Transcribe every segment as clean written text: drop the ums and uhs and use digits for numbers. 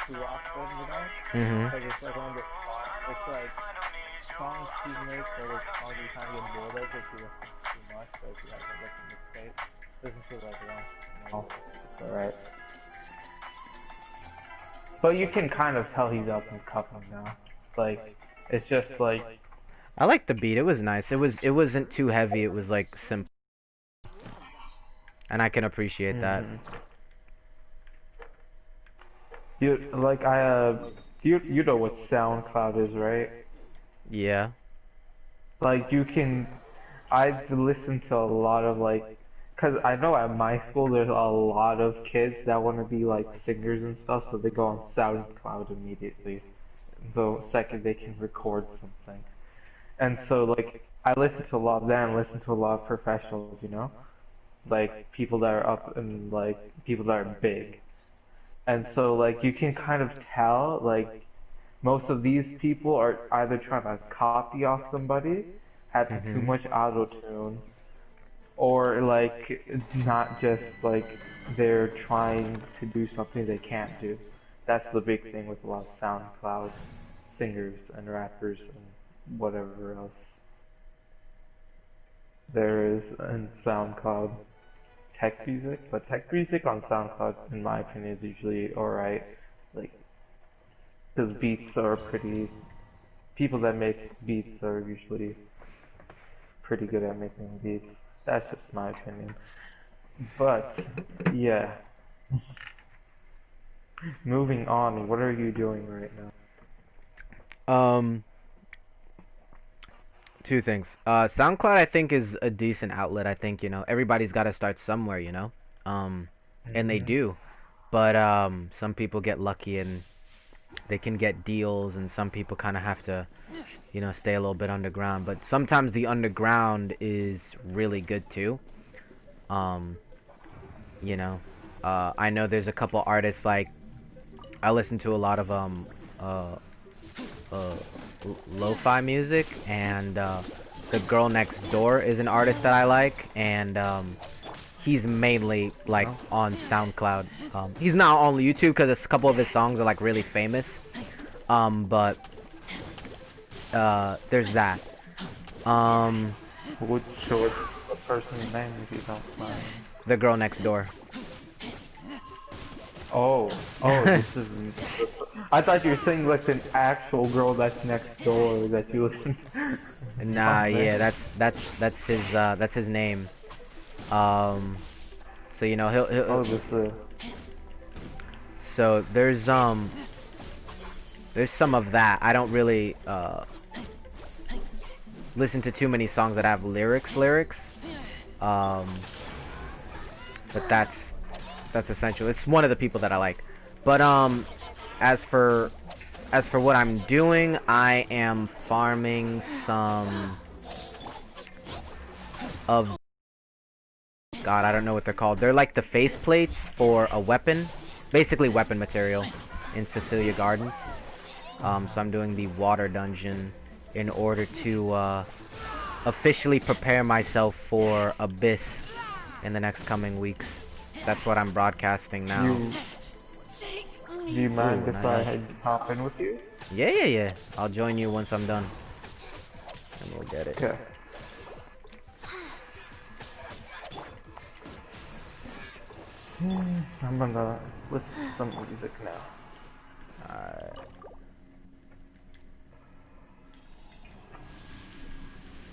to watch them, you know? Mm-hmm. Because it's like one of the it's like songs she makes or like songs you kind of get bored of if you listen too much, but if you have like a mixtape, listen to it like once in a while, it's alright. But you can kind of tell he's up and coming now. Like, it's just like, I like the beat. It was nice. It wasn't too heavy. It was like simple, and I can appreciate that. mm-hmm. You like you know what SoundCloud is, right? Yeah. Like you can, I've listened to a lot of like, cause I know at my school there's a lot of kids that want to be like singers and stuff, so they go on SoundCloud immediately the second they can record something. And so like I listen to a lot of them, listen to a lot of professionals, you know, like people that are up and like people that are big. And so like you can kind of tell like most of these people are either trying to copy off somebody, have too Mm-hmm. much auto tune, or like not just like they're trying to do something they can't do. That's the big thing with a lot of SoundCloud singers and rappers and whatever else there is in SoundCloud. Tech music, but tech music on SoundCloud, in my opinion, is usually alright. Like, because beats are pretty. People that make beats are usually pretty good at making beats. That's just my opinion. But, yeah. Moving on, what are you doing right now? Um, Two things. SoundCloud I think is a decent outlet. I think, everybody's got to start somewhere, and they Hmm. do. But some people get lucky and they can get deals, and some people kind of have to, stay a little bit underground. But sometimes the underground is really good too. Um, you know, I know there's a couple artists like I listen to a lot of uh, uh, lo-fi music, and the girl next door is an artist that I like, and he's mainly like Oh. on SoundCloud. He's not on YouTube because a couple of his songs are like really famous. But there's that. Um, What's the person's name if you don't mind? the girl next door. Oh, this is. I thought you were saying like an actual girl that's next door that you listen to. Nah, Oh yeah, man. that's his name. Um, so he'll Oh, this so there's some of that. I don't really listen to too many songs that have lyrics. Um, but that's essential. It's one of the people that I like. But as for what I'm doing, I am farming some of God, I don't know what they're called. They're like the face plates for a weapon, basically weapon material in Cecilia Gardens. So I'm doing the water dungeon in order to officially prepare myself for Abyss in the next coming weeks. That's what I'm broadcasting now. you. Do you mind Ooh, if I nice. hop in with you? Yeah. I'll join you once I'm done, and we'll get it. Okay. I'm gonna listen to some music now. Alright.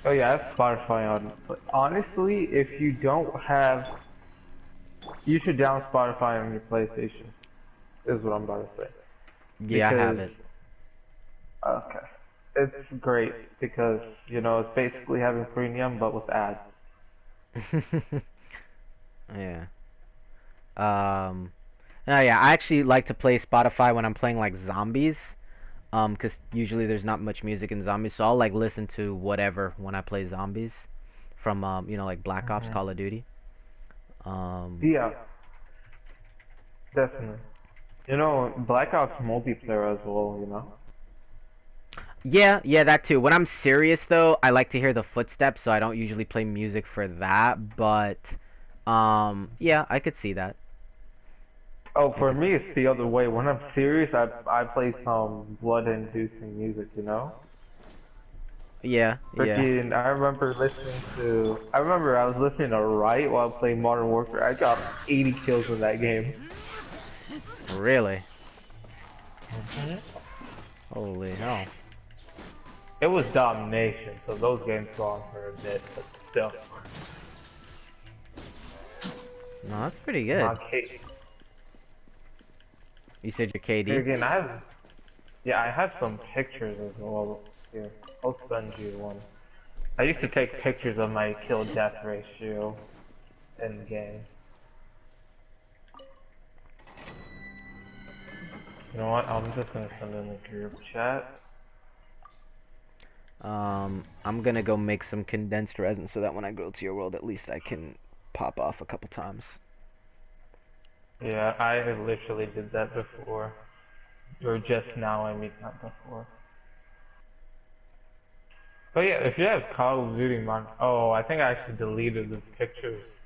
Oh yeah, I have Spotify on. But honestly, if you don't have, you should down Spotify on your PlayStation. Is what I'm about to say. Yeah, I have it. Because okay, it's great because it's basically having premium but with ads. Yeah. Um. Oh yeah, I actually like to play Spotify when I'm playing like zombies. 'Cause usually there's not much music in zombies, so I'll like listen to whatever when I play zombies from like Black Ops, Hmm. Call of Duty. Um. Yeah, definitely. Black Ops multiplayer as well. Yeah, that too. When I'm serious though, I like to hear the footsteps, so I don't usually play music for that. But yeah, I could see that. Oh, Like for me, it's the other way. When I'm serious, I play some blood-inducing music, you know? yeah, yeah. Freaking, I remember I was listening to Riot while playing Modern Warfare. I got 80 kills in that game. Really? Mhm. Holy hell. It was domination, so those games go on for a bit, but still. No, that's pretty good. My case. You said your KD? Again, yeah, I have some pictures as well. Here, I'll send you one. I used to take pictures of my kill-death ratio in game. You know what? I'm just gonna send in the group chat. I'm gonna go make some condensed resin so that when I go to your world, at least I can pop off a couple times. Yeah, I literally did that before. Or just now, I mean, not before. But yeah, if you have Call of Duty mod, oh, I think I actually deleted the pictures.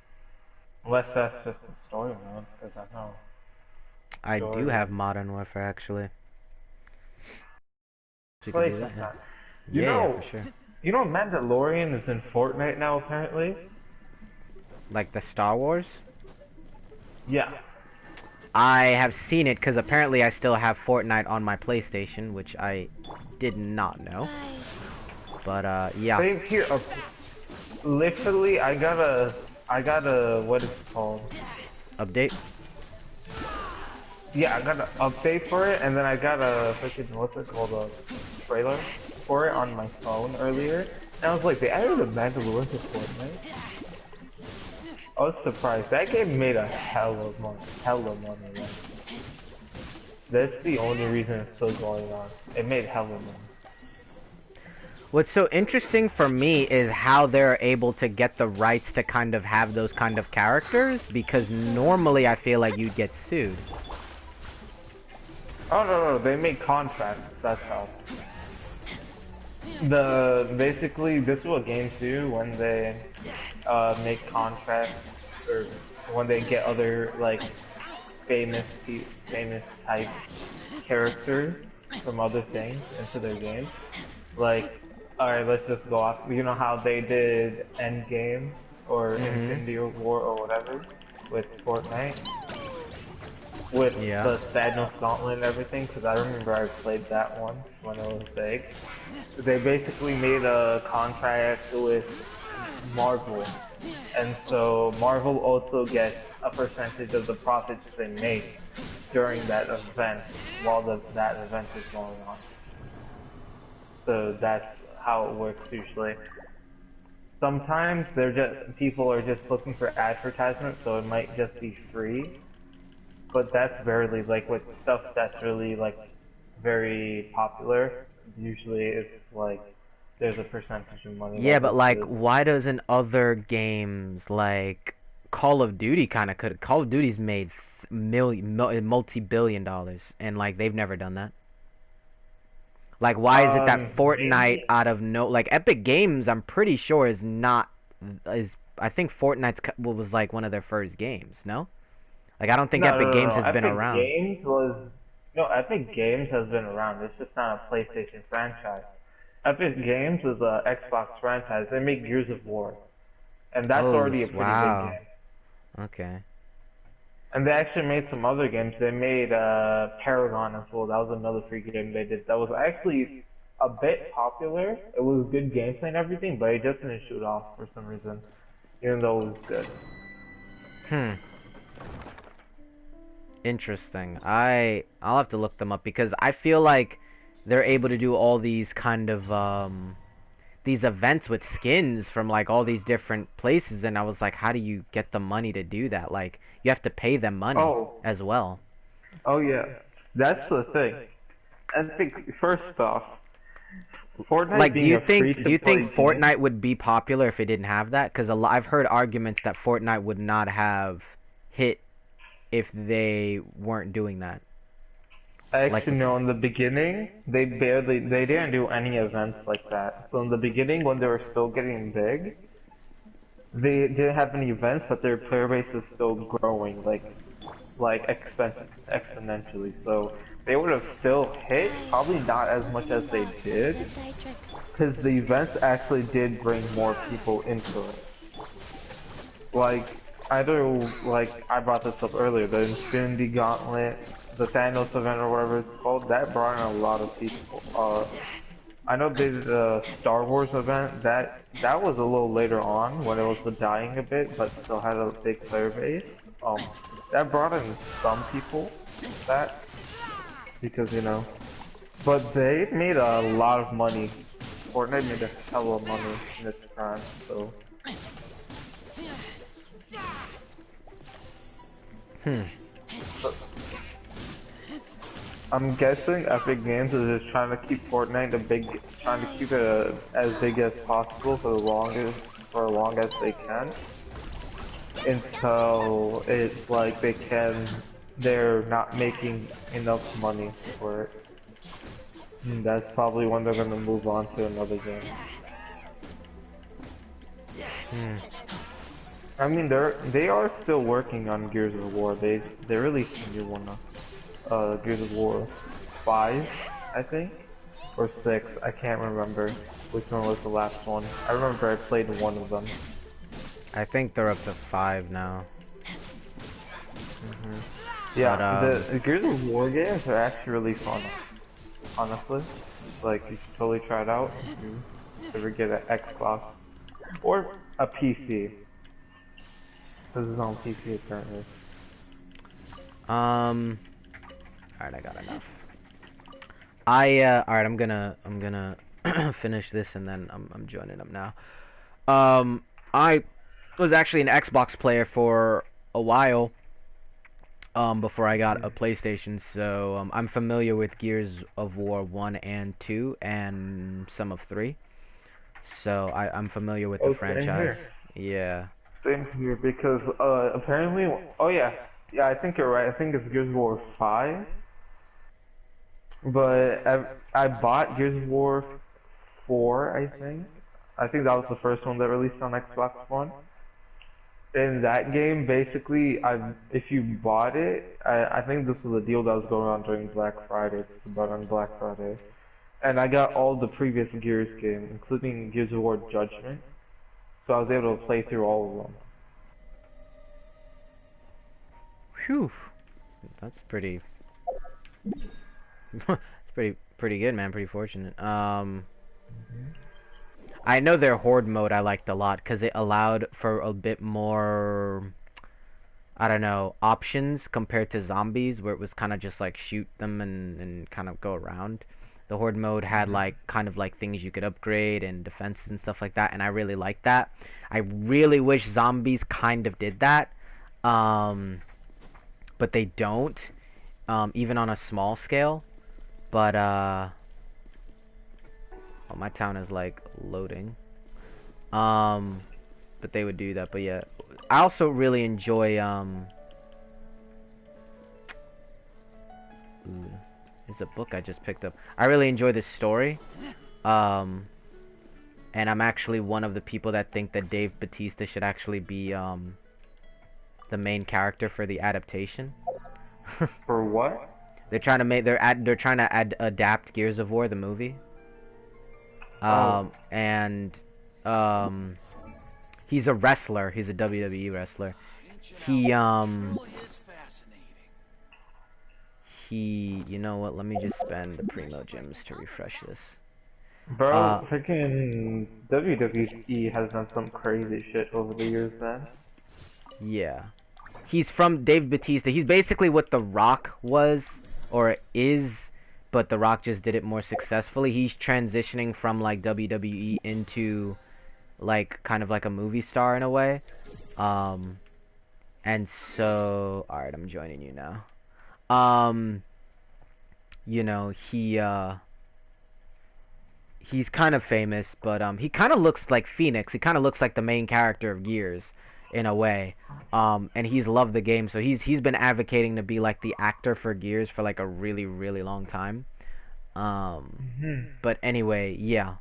Unless that's just the story mode, because I know. I do Story. have Modern Warfare actually. So you could Play do that, yeah. sometime. You Yeah, know, for sure. you know Mandalorian is in Fortnite now apparently? Like the Star Wars? Yeah. I have seen it because apparently I still have Fortnite on my PlayStation, which I did not know. But yeah. Same here. Literally, I got a, what is it called? Update? Yeah, I got an update for it, and then I got a freaking, what's it called, a trailer for it on my phone earlier. And I was like, they added a Mandalorian to Fortnite? I was surprised. That game made a hell of money. Like, that's the only reason it's still going on. It made hell of money. What's so interesting for me is how they're able to get the rights to kind of have those kind of characters, because normally I feel like you'd get sued. Oh no, they make contracts. That's how. Basically this is what games do when they make contracts or when they get other like famous type characters from other things into their games. Like, alright, let's just go off. You know how they did Endgame or Infinity War or whatever with Fortnite? With Yeah. the Thanos Gauntlet and everything, because I remember I played that once when it was big. They basically made a contract with Marvel, and so Marvel also gets a percentage of the profits they make during that event while that event is going on. So that's how it works usually. Sometimes people are just looking for advertisements, so it might just be free. But that's rarely, like, with stuff that's really, like, very popular, usually it's, like, there's a percentage of money Yeah, that but goes like, to... why doesn't other games like Call of Duty kind of could? Call of Duty's made multi-billion dollars, and like they've never done that. Like, why is it that Fortnite Maybe... out of no, like Epic Games, I'm pretty sure is not is I think was like one of their first games, no? Like, I don't think Epic Games No. has been Epic around. Games was... No, Epic Games has been around, it's just not a PlayStation franchise. Epic Games is a Xbox franchise, they make Gears of War. And that's Oh, already a pretty big wow. game. Okay. And they actually made some other games. They made Paragon as well. That was another free game they did. That was actually a bit popular. It was good gameplay and everything, but it just didn't shoot off for some reason, even though it was good. Hmm. Interesting. I'll have to look them up because I feel like they're able to do all these kind of these events with skins from like all these different places, and I was like, how do you get the money to do that? Like, you have to pay them money Oh, as well. oh yeah, that's the thing. Epic, first off, Fortnite Like, being a do you think free-to-play game. Fortnite would be popular if it didn't have that? Because I've heard arguments that Fortnite would not have hit if they weren't doing that. Like, Actually, no, in the beginning, they didn't do any events like that. So in the beginning, when they were still getting big, they didn't have any events, but their player base was still growing. Like, like exponentially. So they would have still hit, probably not as much as they did, because the events actually did bring more people into it. Like, I know, like, I brought this up earlier, the Infinity Gauntlet, the Thanos event or whatever it's called, that brought in a lot of people. I know they did the Star Wars event, that was a little later on, when it was dying a bit, but still had a big player base. That brought in some people, that, because, you know, but they made a lot of money. Fortnite made a hell of money in its prime, so. So, I'm guessing Epic Games is just trying to keep Fortnite trying to keep it as big as possible for as long as they can, until it's like they're not making enough money for it. And that's probably when they're gonna move on to another game. I mean, they are still working on Gears of War. They released a new one, Gears of War 5, I think, or 6. I can't remember which one was the last one. I remember I played one of them. I think they're up to 5 now. Yeah, But, the Gears of War games are actually really fun. Honestly, like you should totally try it out if you ever get an Xbox or a PC. This is on PC apparently. alright, I got enough. Alright, I'm gonna finish this and then I'm joining them now. I was actually an Xbox player for a while, before I got a PlayStation, so, I'm familiar with Gears of War 1 and 2, and some of 3. So, I'm familiar with the Oh, same franchise. here. Yeah. Same here because apparently, oh yeah, I think you're right. I think it's Gears of War 5, but I bought Gears of War 4. I think. I think that was the first one that released on Xbox One. In that game, basically, if you bought it, I think this was a deal that was going on during Black Friday. It's about on Black Friday, and I got all the previous Gears games, including Gears of War Judgment. So I was able to play through all of them. Phew. That's pretty... it's pretty good, man. Pretty fortunate. I know their horde mode I liked a lot because it allowed for a bit more, I don't know, options compared to zombies, where it was kind of just like shoot them and kind of go around. The horde mode had like kind of like things you could upgrade and defenses and stuff like that, and I really liked that. I really wish zombies kind of did that, but they don't, even on a small scale. But oh, my town is like loading. But they would do that. But yeah, I also really enjoy ooh, there's a book I just picked up. I really enjoy this story. And I'm actually one of the people that think that Dave Bautista should actually be the main character for the adaptation. For what? They're trying to make adapt Gears of War the movie. And he's a wrestler. He's a WWE wrestler. You know what? Let me just spend the primo gems to refresh this. Bro, freaking WWE has done some crazy shit over the years, man. Yeah. He's from Dave Bautista. He's basically what The Rock was, or is, but The Rock just did it more successfully. He's transitioning from, like, WWE into, like, kind of like a movie star in a way. And so... Alright, I'm joining you now. You know, he's kind of famous, but, he kind of looks like Phoenix. He kind of looks like the main character of Gears, in a way. And he's loved the game, so he's been advocating to be, like, the actor for Gears for, like, a really, really long time. But anyway, yeah.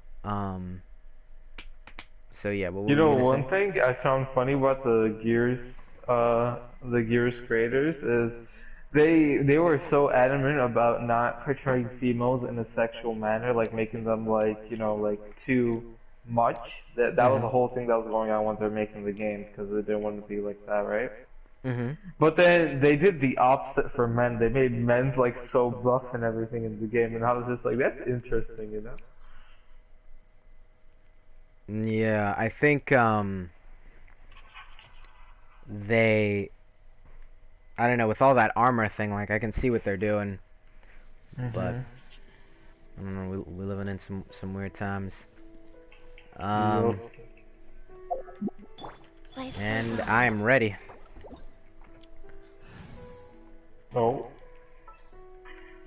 So yeah, what were You we know, gonna one say? thing I found funny about the Gears the Gears creators, is they were so adamant about not portraying females in a sexual manner, like making them like like too much. That was Mhm. the whole thing that was going on when they're making the game because they didn't want to be like that, right? Mhm. But then they did the opposite for men. They made men like so buff and everything in the game, and I was just like, that's interesting, you know? Yeah, I think they I don't know, with all that armor thing, like I can see what they're doing, but Mhm. I don't know, we're living in some weird times. Yup. Um, Life goes and I on. am ready. Oh.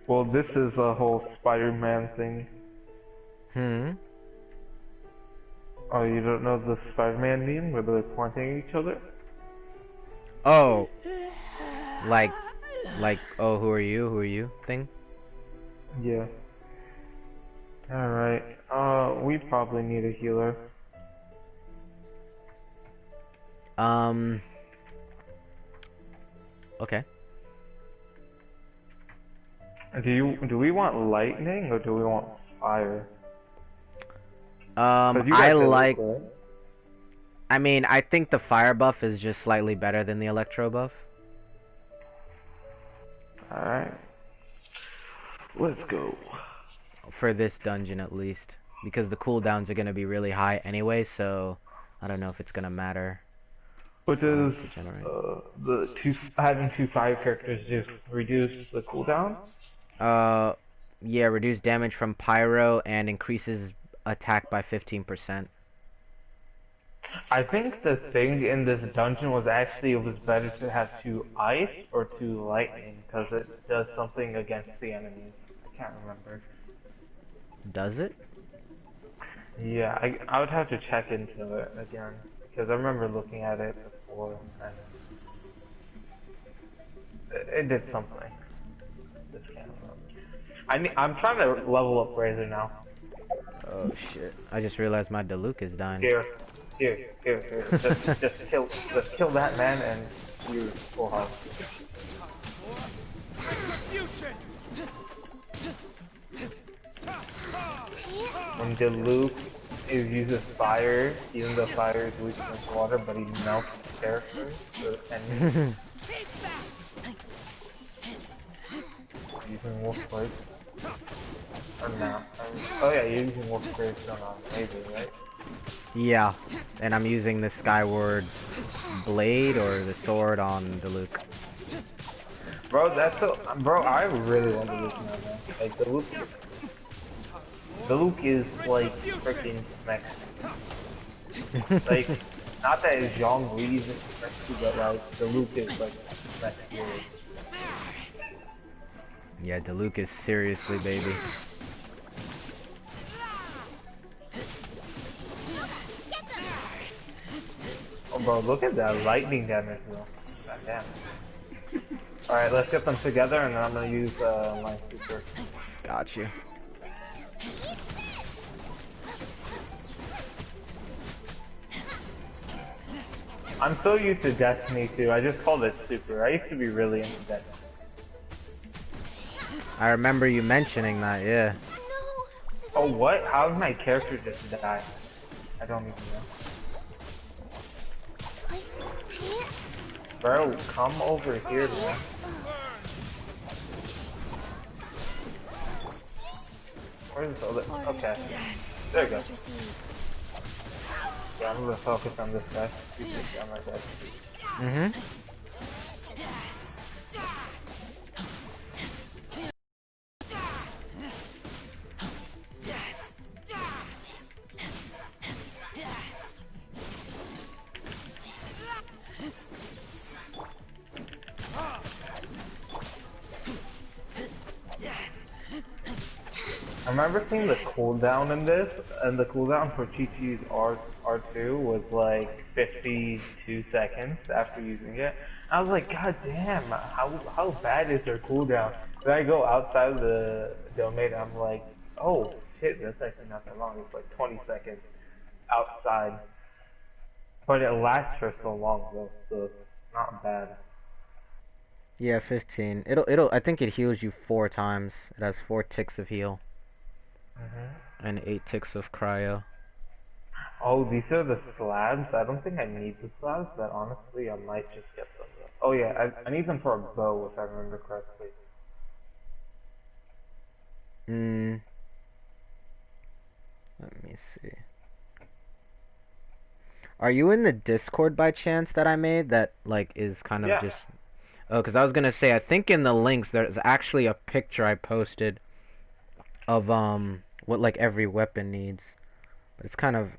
Well, this is a whole Spider-Man thing. Hmm. Oh, you don't know the Spider-Man meme where they're pointing at each other? Oh, like oh, who are you? Who are you? Thing. Yeah. Alright. We probably need a healer. Um. Okay. Do we want lightning or do we want fire? Cause you I got the look, like. right? I mean, I think the fire buff is just slightly better than the electro buff. Alright. Let's go. For this dungeon at least, because the cooldowns are gonna be really high anyway, so I don't know if it's gonna matter But does to generate. the having two fire characters just reduce the cooldown? Uh, yeah, reduce damage from pyro and increases attack by 15%. I think the thing in this dungeon was actually it was better to have two ice or two lightning because it does something against the enemies. I can't remember. Does it? Yeah, I would have to check into it again because I remember looking at it before and it did something. Just can't remember. I'm trying to level up Razor now. Oh shit! I just realized my Diluc is dying. Here. Just kill that man and you full health. When Diluc uses fire, even though fire is weak against water, but he melts characters, the enemies. Using Wolf Blade. Or not. Oh yeah, you're using Wolf Blade on Razor, right? Yeah, and I'm using the Skyward blade or the sword on Diluc. Bro, bro, I really want Diluc now, man. Like, Diluc is like freaking Mexican. Like, not that Zhongli isn't Mexican, but like, Diluc is like Mexican. Yeah, Diluc is seriously baby. Oh bro, look at that lightning damage though. God damn. Alright, let's get them together and then I'm gonna use my super. Got you. I'm so used to Destiny too, I just called it super. I used to be really into Destiny. I remember you mentioning that, yeah. Oh what? How did my character just die? I don't even know. Bro, come over here, man. Where's the other? Okay. There you go. Yeah, I'm gonna focus on this guy. You take down my guy. Mm-hmm. I remember seeing the cooldown in this, and the cooldown for Chi-Chi's R2 was like 52 seconds after using it. I was like, God damn, how bad is her cooldown? Then I go outside of the domain, and I'm like, oh shit, that's actually not that long. It's like 20 seconds outside. But it lasts for so long though, so it's not bad. Yeah, 15. It'll I think it heals you 4 times. It has 4 ticks of heal Hmm. and 8 ticks of cryo. Oh, these are the slabs. I don't think I need the slabs, but honestly, I might just get them. Oh yeah, I need them for a bow if I remember correctly. Mm, let me see. Are you in the Discord by chance that I made that like is kind of Yeah. just Oh, because I was gonna say I think in the links there's actually a picture I posted of what like every weapon needs. But it's kind of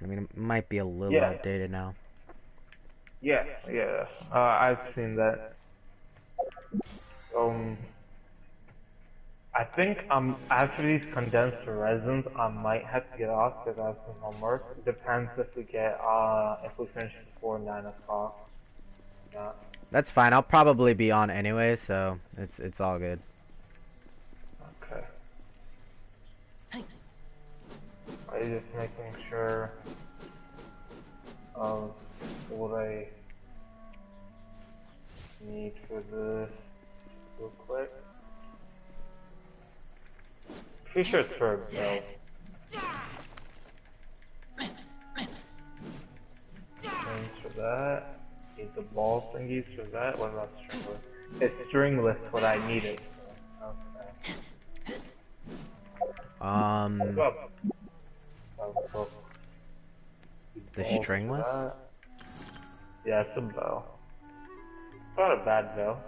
I mean it might be a little Yeah. outdated now. Yeah. Yeah. I've seen that. Um, I think after these condensed resins, I might have to get off because I have some homework. Depends if we finish before 9 o'clock. Yeah. That's fine. I'll probably be on anyway, so it's all good. Okay. I'm just making sure of what I need for this real quick. Pretty sure it's for a bell. Things for that. Need the ball thingies for that. What about stringless? It's stringless what I needed. Okay. What Um, about book? the Balls for stringless? that. Yeah, it's a bow. Not a bad bow.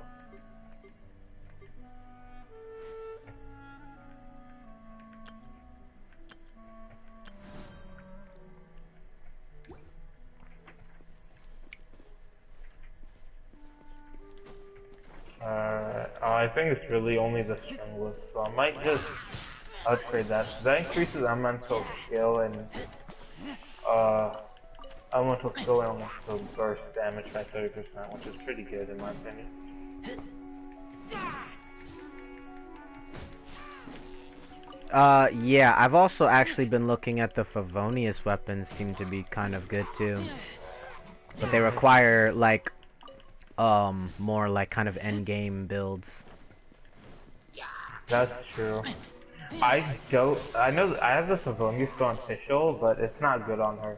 I think it's really only the stringless, so I might just upgrade that. That increases elemental skill and uh elemental skill and elemental burst damage by 30%, which is pretty good in my opinion. Yeah, I've also actually been looking at the Favonius weapons seem to be kind of good too. But they require like more like kind of end game builds. That's true. I know I have the Favonius still official, but it's not good on her.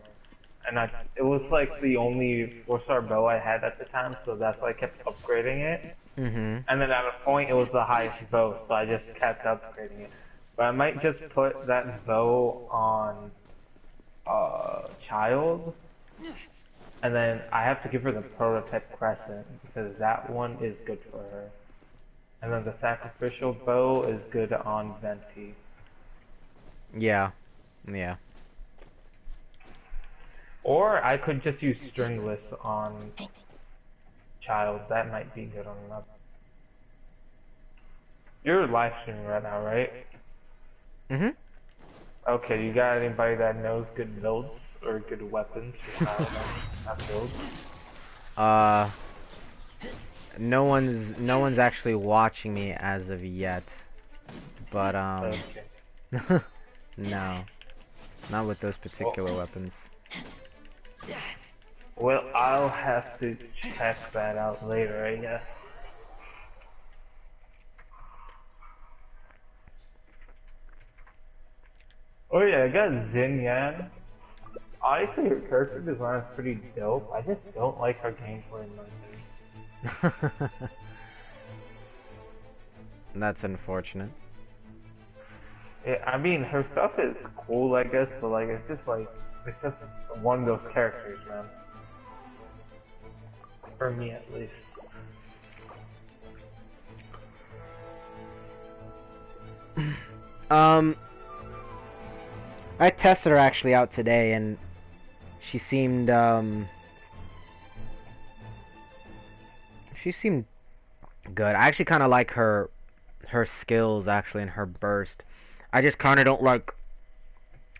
And it was like the only 4-star bow I had at the time, so that's why I kept upgrading it. Mhm. And then at a point it was the highest bow, so I just kept upgrading it. But I might just put that bow on Child, and then I have to give her the prototype crescent because that one is good for her. And then the sacrificial bow is good on Venti. Yeah. Yeah. Or I could just use stringless on Child. That might be good on that. You're live streaming right now, right? Mhm. Okay, you got anybody that knows good builds or good weapons for Child on that build? Uh, no one's actually watching me as of yet. But Okay. no, not with those particular Well, weapons. well, I'll have to check that out later, I guess. Oh yeah, I got Xin Yan. Honestly, her character design is pretty dope. I just don't like her gameplay in my opinion. That's unfortunate. Yeah, I mean, her stuff is cool, I guess, but like, it's just one of those characters, man. For me, at least. Um, I tested her actually out today, and she seemed good. I actually kind of like her skills actually and her burst. I just kind of don't like.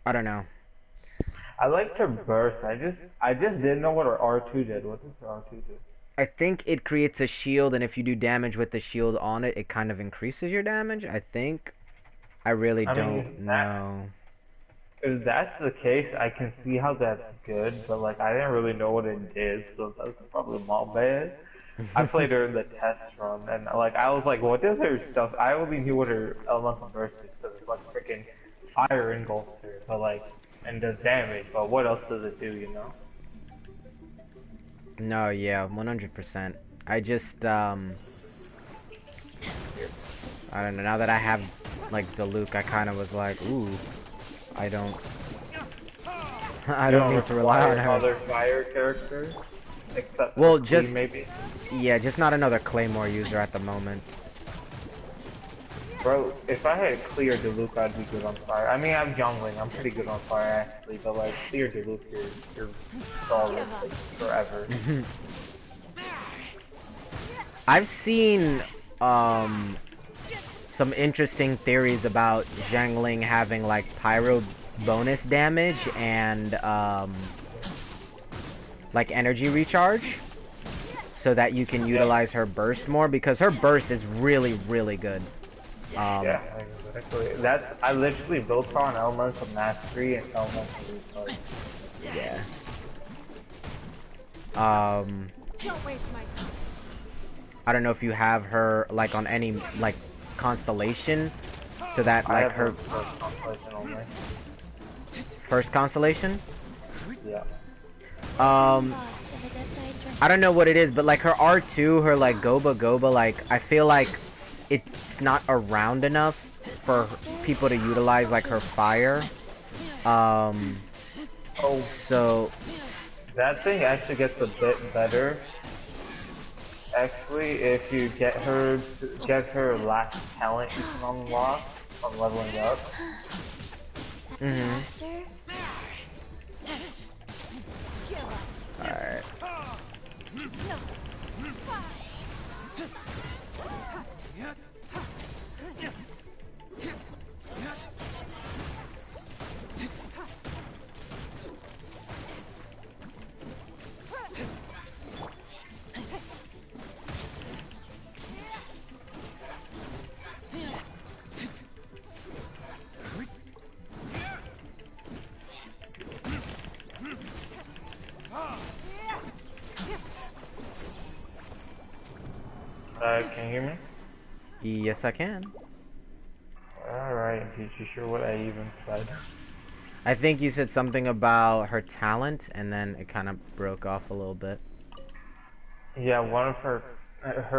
I don't know. I liked her burst. I just didn't know what her R2 did. What does her R2 do? I think it creates a shield, and if you do damage with the shield on it, it kind of increases your damage. I think. I really I don't mean, that know. if that's the case, I can see how that's good, but like, I didn't really know what it did, so that's probably my bad. I played her in the test run, and like I was like, what does her stuff? I only knew what her elemental burst is because it's like freaking fire engulfs her, but like and does damage. But what else does it do? You know? No, yeah, 100%. I just I don't know. Now that I have like the Luke, I kind of was like, ooh, I don't. I You don't don't need to rely require on her. other fire characters except for Well, Clee, just maybe. yeah, just not another Claymore user at the moment. Bro, if I had clear Diluc, I'd be good on fire. I mean, I'm jungling. I'm pretty good on fire actually, but like clear Diluc, you're solid like forever. I've seen some interesting theories about Zhangling having like pyro bonus damage and like energy recharge, so that you can utilize her burst more because her burst is really good. Yeah, exactly. That I literally built her on Elemental Mastery and Elemental Recharge. Yeah. Don't waste my time. I don't know if you have her like on any like constellation, so that I like have her first constellation only. first constellation. Yeah. I don't know what it is, but like her R2, her like Goba, like I feel like it's not around enough for people to utilize like her fire. Oh, So that thing actually gets a bit better. Actually, if you get her last talent you can unlock on leveling up. Alright. Can you hear me? Yes, I can. Alright, you sure what I even said? I think you said something about her talent, and then it kind of broke off a little bit. Yeah, one of her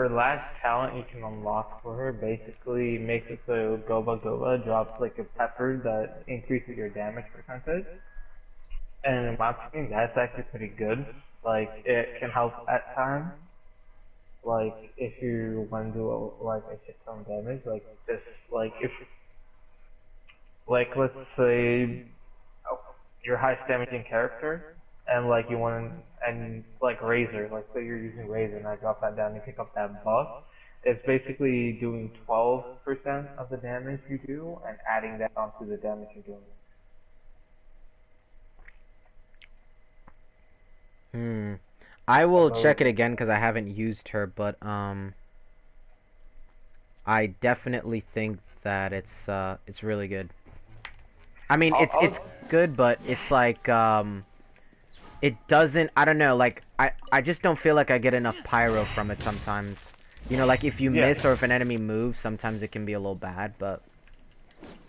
last talent you can unlock for her basically makes it so Goba drops like a pepper that increases your damage percentage. And in my opinion, that's actually pretty good. Like, it can help at times. Like, if you want to do like a shit ton of damage, like just like if, like let's say your highest damaging character, and like you want to, and like Razor, like say you're using Razor and I drop that down and pick up that buff, it's basically doing 12% of the damage you do and adding that onto the damage you're doing. I will So, check it again because I haven't used her, but I definitely think that it's really good. I mean, it's good, but it's like it doesn't. I don't know. Like I just don't feel like I get enough pyro from it sometimes. You know, like if you yeah, miss or if an enemy moves, sometimes it can be a little bad. But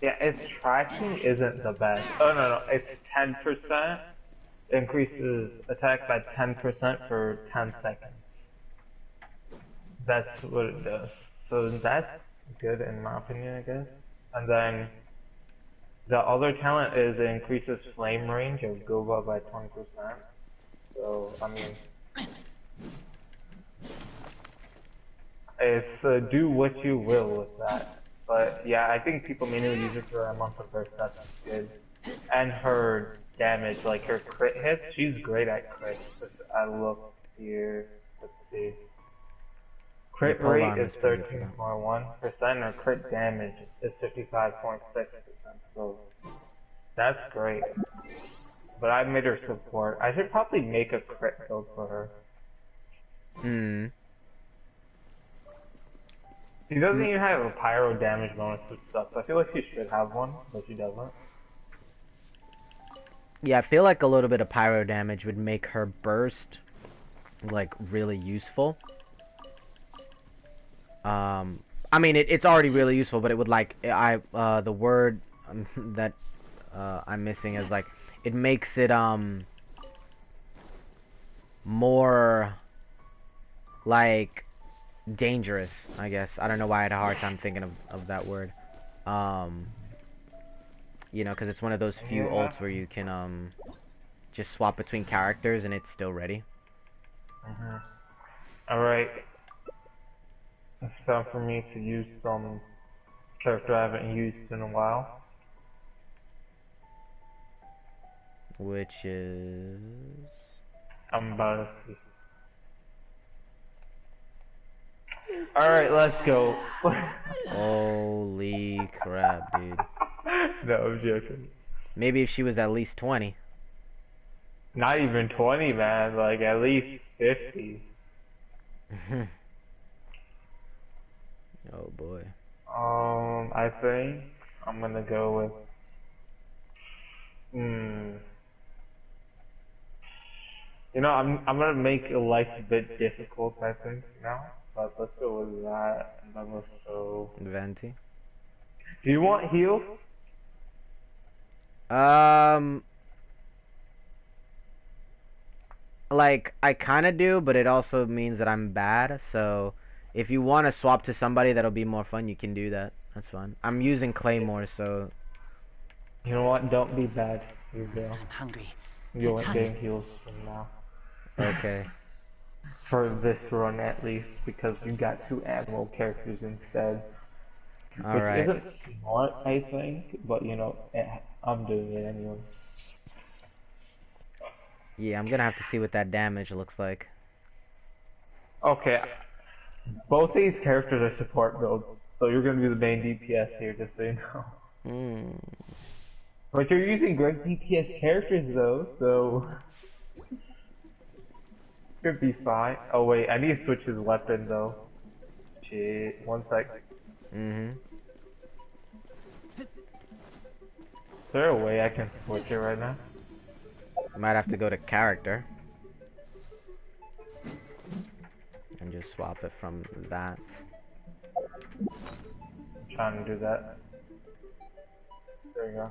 yeah, its tracking isn't the best. Oh no, it's 10%. Increases attack by 10% for 10 seconds. That's what it does. So that's good in my opinion, I guess. And then the other talent is it increases flame range of Goba by 20%. So, I mean, it's do what you will with that. But yeah, I think people mainly use it for a month of burst, that's good. And her damage, like her crit hits, she's great at crits. If I look here, let's see. Crit pull rate on is is pretty good for that. 13.1%, or crit damage is 55.6%, so that's great. But I made her support. I should probably make a crit build for her. She doesn't even have a pyro damage bonus, which sucks. I feel like she should have one, but she doesn't. Yeah, I feel like a little bit of pyro damage would make her burst like really useful. I mean, it's already really useful, but it would like the word that I'm missing is like it makes it more like dangerous, I guess. I don't know why I had a hard time thinking of that word. Um, you know, because it's one of those few ults where you can just swap between characters and it's still ready. Alright. It's time for me to use some character I haven't used in a while. Which is... I'm about to see. Alright, let's go. Holy crap, dude. No, I'm joking. Maybe if she was at least 20. Not even 20, man. Like, at least 50. Oh boy. I think I'm gonna go with... You know, I'm gonna make life a bit difficult, I think, now. But let's go with that. And then let's go... Venti. Do you want heals? Like, I kinda do, but it also means that I'm bad, so... If you want to swap to somebody that'll be more fun, you can do that. That's fine. I'm using Claymore, so... You know what? Don't be bad. You go. I'm hungry. You won't get heals from now. Okay. For this run at least, because you got 2 animal characters instead. Alright. Which isn't smart, I think, but you know, I'm doing it anyway. Yeah, I'm gonna have to see what that damage looks like. Okay. Both these characters are support builds, so you're gonna be the main DPS here, just so you know. But you're using great DPS characters though, so... Should be fine. Oh wait, I need to switch his weapon though. Shit, 1 sec. Is there a way I can switch it right now? Might have to go to character. And just swap it from that. I'm trying to do that. There you go.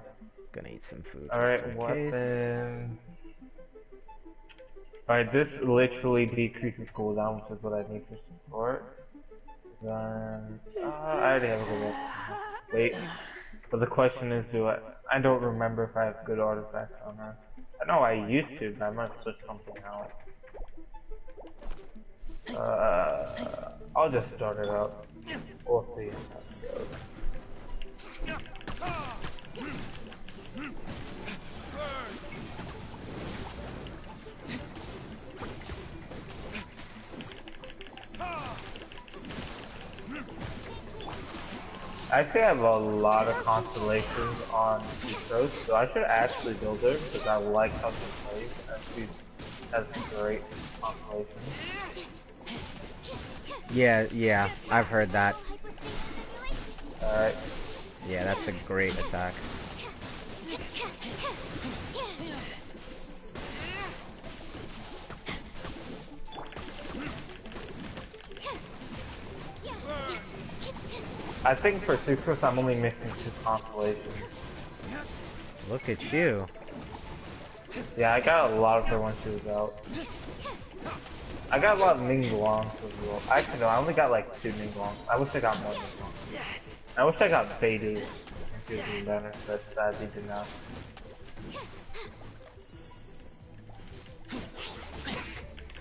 Gonna eat some food. Alright, weapons. Alright, this literally decreases cooldown, which is what I need for support. Then, I already have a good weapon. Wait, but the question is, I don't remember if I have good artifacts on her. I know I used to, but I might switch something out. I'll just start it up. We'll see how it goes. I actually have a lot of constellations on East, so I should actually build her because I like how she plays and she has great constellations. Yeah, I've heard that. Alright. Yeah, that's a great attack. I think for Sucrose I'm only missing 2 constellations. Look at you. Yeah, I got a lot of her when she was out. I got a lot of Ningguangs as well. Actually no, I only got like 2 Ningguangs. I wish I got more Ningguangs. I wish I got Beidou. She would be better, but sadly did not.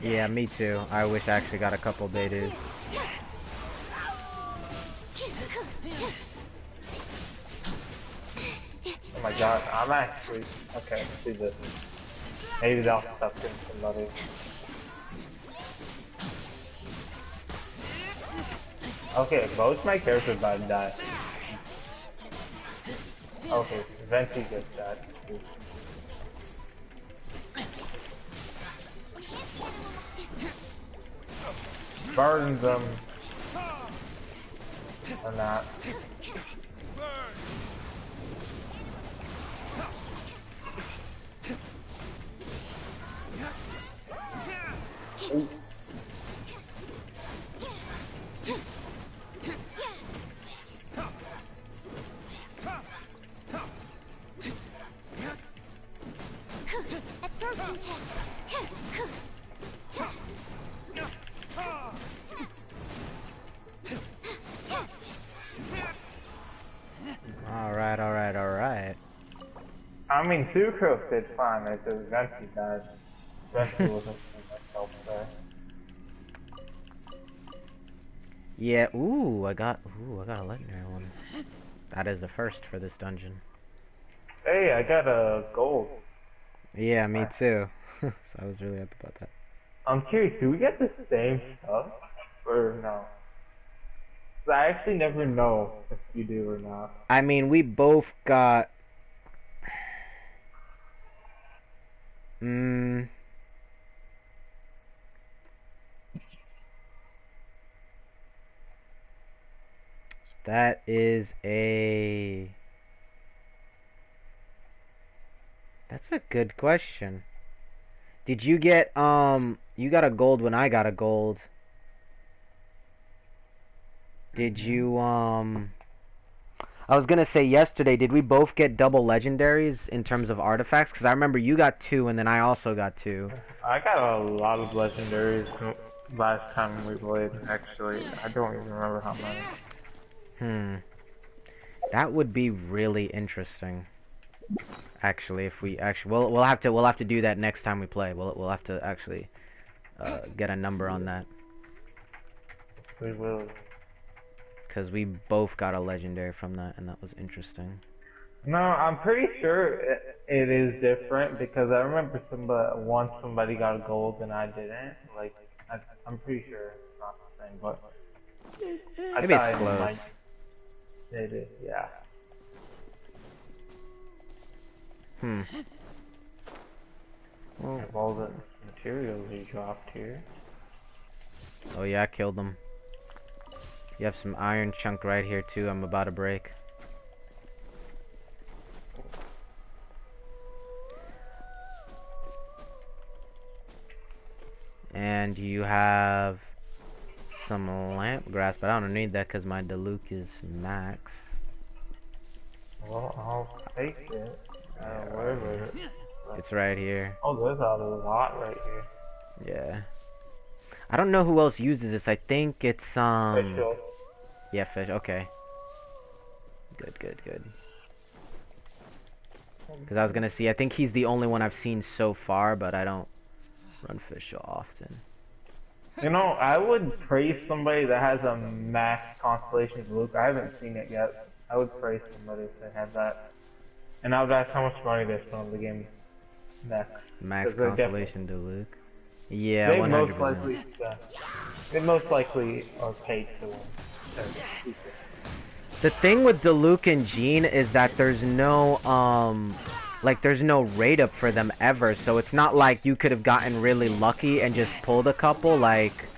Yeah, me too. I wish I actually got a couple Beidous. Oh my god, I'm actually... Okay, let's do this. Maybe that'll suck in somebody. Okay, both my characters about to die. Okay, Venti gets that. Burn them. Or not. Ooh. Alright, alright, alright. I mean, Sucrose did fine. Like, the Venti died. Venti wasn't much help there. Yeah, ooh, I got a legendary one. That is the first for this dungeon. Hey, I got a gold. Yeah, me too. So I was really happy about that. I'm curious, do we get the same stuff? Or no? 'Cause I actually never know if you do or not. I mean, we both got... That is a... That's a good question. Did you get, you got a gold when I got a gold. Did you, I was gonna say yesterday, did we both get double legendaries in terms of artifacts? Because I remember you got 2 and then I also got 2. I got a lot of legendaries last time we played, actually. I don't even remember how many. That would be really interesting. Actually, if we actually, we'll have to do that next time we play. We'll have to actually get a number on that. We will. Because we both got a legendary from that, and that was interesting. No, I'm pretty sure it is different because I remember somebody got a gold and I didn't. Like, I'm pretty sure it's not the same, but Maybe it's close. It is, yeah. Well, Of all the materials you dropped here. oh yeah, I killed them. You have some iron chunk right here too. I'm about to break. And you have some lamp grass, but I don't need that because my Diluc is max. Well, I'll take it. Wherever it is. It's right here. Oh, there's a lot right here. Yeah. I don't know who else uses this. I think it's Fish. Yeah, fish. Okay. Good. Because I was gonna see. I think he's the only one I've seen so far, but I don't run fish often. You know, I would praise somebody that has a max Constellation Luke. I haven't seen it yet. I would praise somebody if they had that. And I would ask how much money they spent on the game next. Max Constellation Diluc. Yeah, they 100%. They most likely are paid to win. The thing with Diluc and Jean is that there's no there's no rate up for them ever, so it's not like you could have gotten really lucky and just pulled a couple. Like,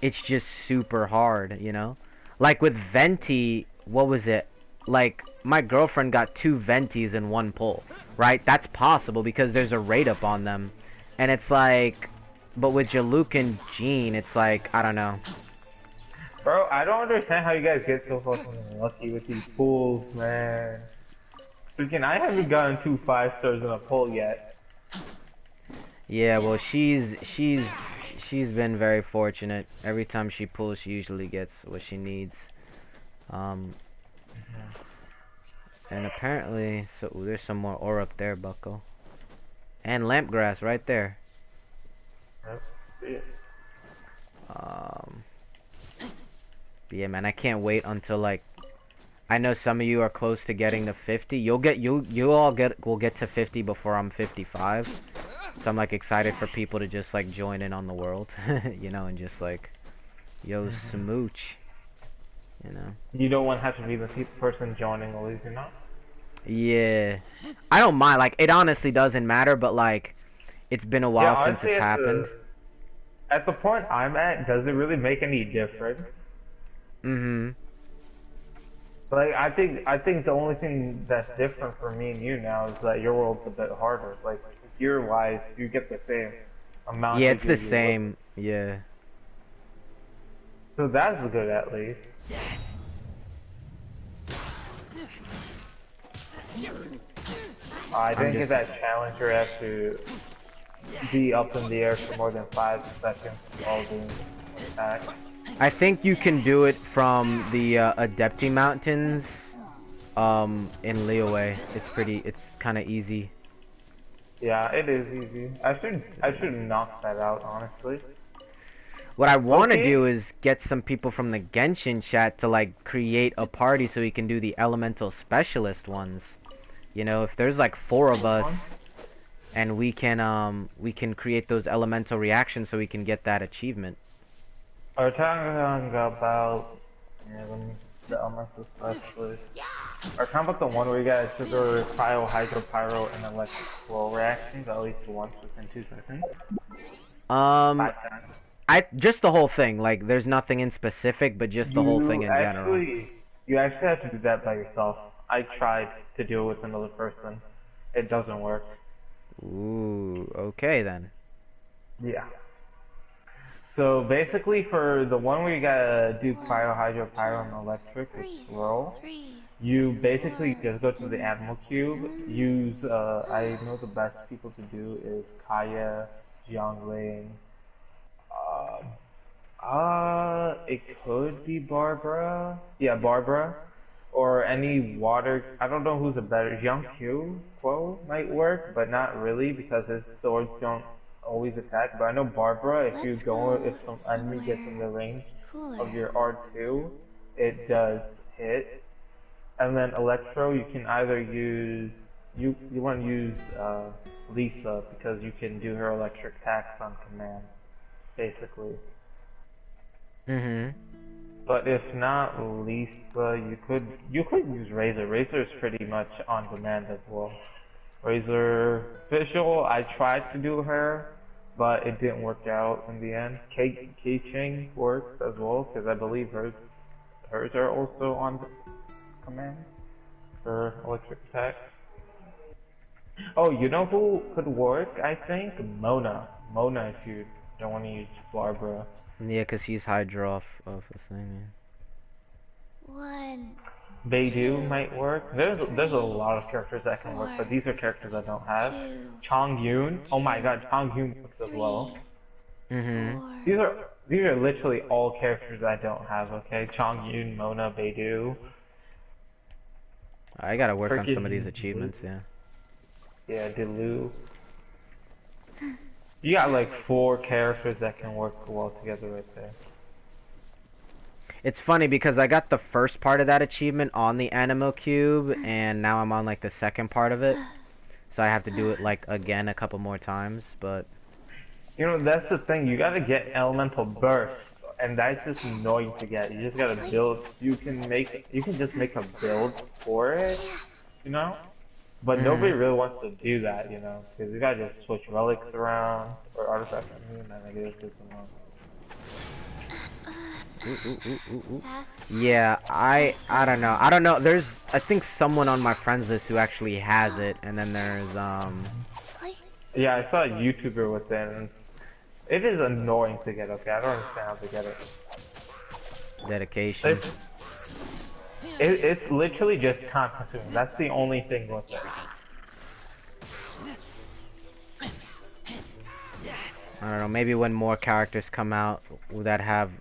it's just super hard, you know? Like with Venti, what was it? Like, my girlfriend got 2 Ventis in one pull, right? That's possible because there's a rate up on them. And it's like, but with Diluc and Jean, it's like, I don't know. Bro, I don't understand how you guys get so fucking lucky with these pulls, man. Freaking, I haven't gotten 2 5-stars in a pull yet. Yeah, well, she's been very fortunate. Every time she pulls, she usually gets what she needs. And apparently, so ooh, there's some more ore up there, Bucko. And lamp grass right there. Yep, see it. But yeah, man, I can't wait until, like, I know some of you are close to getting to 50. You'll will get to 50 before I'm 55. So I'm like excited for people to just like join in on the world, you know, and just like, yo, smooch, you know. You don't want to have to be the person joining always, you know? Yeah, I don't mind. Like, it honestly doesn't matter, but like, it's been a while since it's happened. At the point I'm at, does it really make any difference? Like, I think the only thing that's different for me and you now is that your world's a bit harder. Like, gear-wise, you get the same amount. Yeah, it's the same. Yeah. So that's good, at least. I didn't get that challenger has to be up in the air for more than 5 seconds while doing attack. I think you can do it from the Adepti Mountains in Leeway. It's kind of easy. Yeah, it is easy. I should knock that out, honestly. What I want to Okay. do is get some people from the Genshin chat to like create a party so we can do the elemental specialist ones. You know, if there's like 4 of us and we can create those elemental reactions so we can get that achievement. Are we talking about the elemental specialist? Are we talking about the one where you gotta trigger cryo, hydro, pyro, and electric flow reactions at least once within 2 seconds? Um, 5 times. just the whole thing. Like, there's nothing in specific, but just the whole thing in general. You actually have to do that by yourself. I tried to do it with another person. It doesn't work. Ooh, okay then. Yeah. So basically, for the one where you gotta do cryo, hydro, pyro, and electric with swirl, you basically just go to the animal cube. Use I know the best people to do is Kaya, Jiangling. Um, it could be Barbara. Yeah, Barbara. Or any water. I don't know who's a better. Young Q Quo might work, but not really because his swords don't always attack. But I know Barbara. If some enemy gets in the range of your R2, it does hit. And then Electro, you can either use you want to use Lisa because you can do her electric attacks on command, basically. Mhm. But if not Lisa, you could use Razor. Razor is pretty much on demand as well. Razor Visual, I tried to do her, but it didn't work out in the end. K Ching works as well because I believe hers are also on command for electric attacks. Oh, you know who could work? I think Mona. Mona, if you don't want to use Barbara. Yeah, 'cause he's Hydra off of the thing. One, Beidou might work. There's a lot of characters that can work, but these are characters I don't have. Chong Yun. Oh my god, Chong Yun works as well. Yeah. Mhm. These are literally all characters I don't have, okay? Chong Yun, Mona, Beidou. I gotta work on some of these Freaking achievements. Yeah. yeah, Delu. You got like 4 characters that can work well together right there. It's funny because I got the first part of that achievement on the Animo Cube, and now I'm on like the second part of it. So I have to do it like again a couple more times, but You know, that's the thing. You gotta get Elemental Burst, and that's just annoying to get. You just gotta build. You can just make a build for it, you know. But nobody really wants to do that, you know, because you gotta just switch relics around or artifacts and I guess this one. yeah, I don't know. I don't know. There's I think someone on my friends list who actually has it, and then there's Yeah, I saw a YouTuber with it, and it is annoying to get. Okay, I don't understand how to get it. dedication. It's literally just time consuming. That's the only thing with it. I don't know. Maybe when more characters come out that have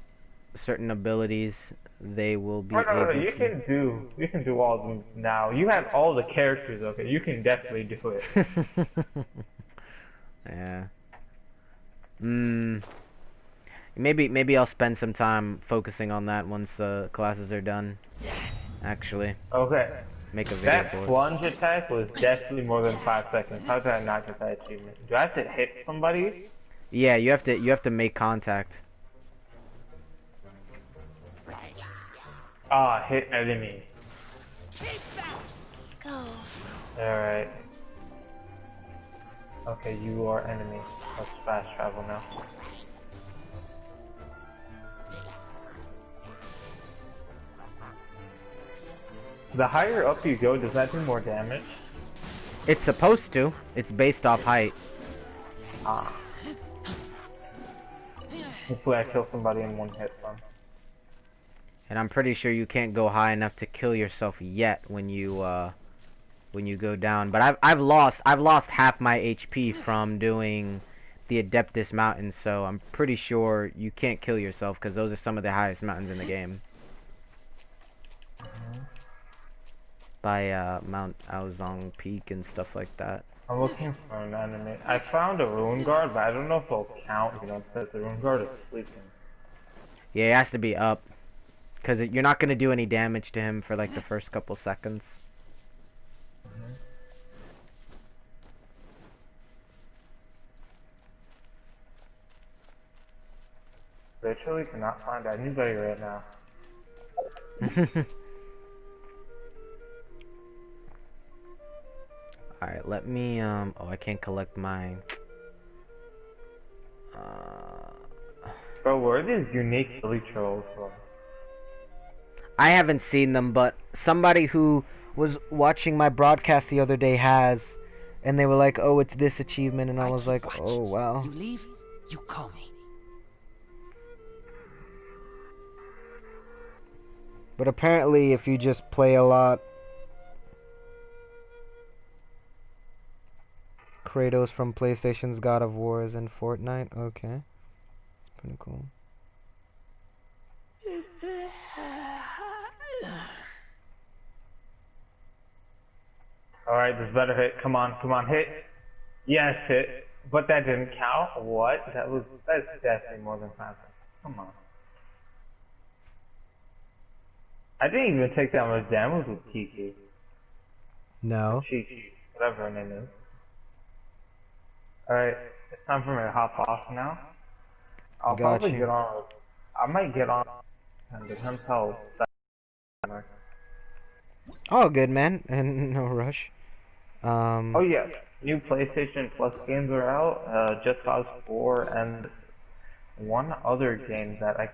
certain abilities, they will be No, able to. You can do all of them now. You have all the characters, okay? You can definitely do it. Yeah. Maybe I'll spend some time focusing on that once classes are done. Actually, Okay. make a video That for it. plunge attack was definitely more than 5 seconds. How did I not get that achievement? Do I have to hit somebody? Yeah, you have to make contact. Ah, hit enemy. go. Alright. Okay, you are enemy. Let's fast travel now. The higher up you go, does that do more damage? It's supposed to. It's based off height. Ah. Hopefully I kill somebody in one hit then. And I'm pretty sure you can't go high enough to kill yourself yet when you go down. But I've lost half my HP from doing the Adeptus Mountains, so I'm pretty sure you can't kill yourself because those are some of the highest mountains in the game. by Mount Aozong Peak and stuff like that. I'm looking for an enemy. I found a ruin guard, but I don't know if it'll count, because the ruin guard is sleeping. Yeah, it has to be up, because you're not gonna do any damage to him for like the first couple seconds. Literally cannot find anybody right now. Alright, let me, oh, I can't collect my, Bro, where are these unique billy trolls from? I haven't seen them, but somebody who was watching my broadcast the other day has, and they were like, oh, it's this achievement, and I was like, oh, wow. You leave, you call me. But apparently, if you just play a lot, Kratos from PlayStation's God of War is in Fortnite. Okay, it's pretty cool. Alright, this better hit. Come on, hit. Yes, hit. But that didn't count? What? That's definitely more than 5 seconds. Come on. I didn't even take that much damage with Kiki. No. Chi, whatever her name is. Alright, it's time for me to hop off now. I'll probably get on. I might get on. And depends how fast. Oh, good man, and no rush. Oh yeah, new PlayStation Plus games are out. Just Cause 4 and one other game that I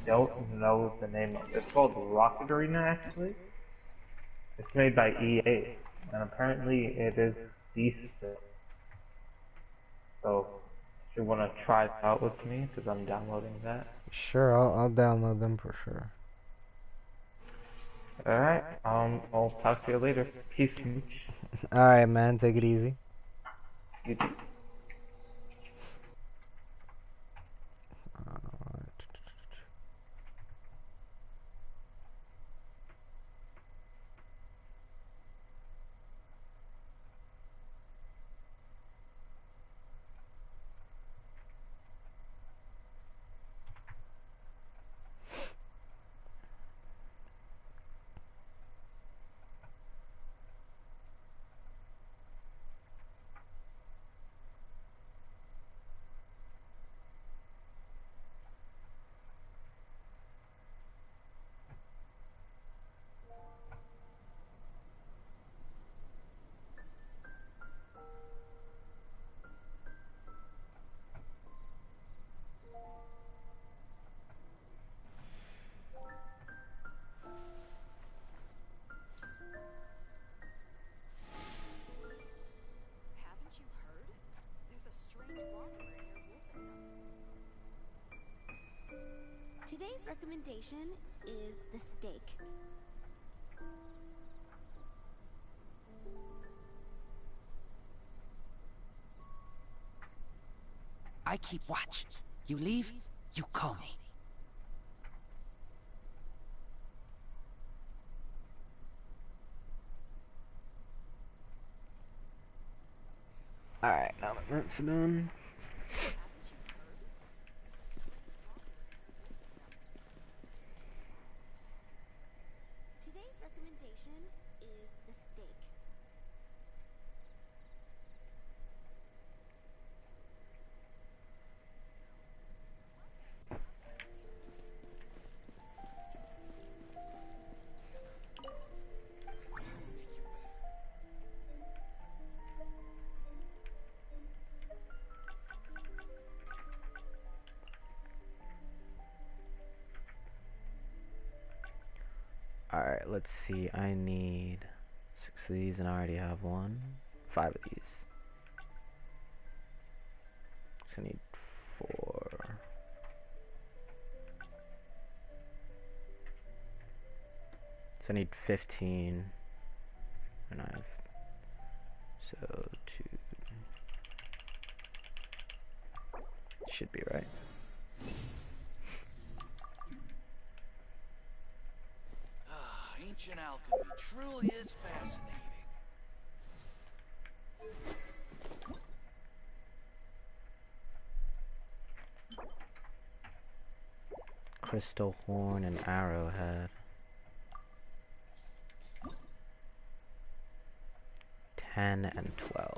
don't know the name of. It's called Rocket Arena, actually. It's made by EA, and apparently it is decent. So, if you want to try it out with me, because I'm downloading that. Sure, I'll download them for sure. Alright, I'll talk to you later. Peace, Smooch. Alright, man, take it easy. You too. Haven't you heard? There's a strange robbery near Wolfenham. Today's recommendation is the steak. I keep watch. You leave, you call me. Alright, now that that's done. Today's recommendation is the steak. Alright, let's see. I need 6 of these, and I already have 5 of these. So I need 4. So I need 15. And I have. So 2. Should be right. Ain't Ancient alchemy truly is fascinating. Crystal horn and arrowhead. 10 and 12.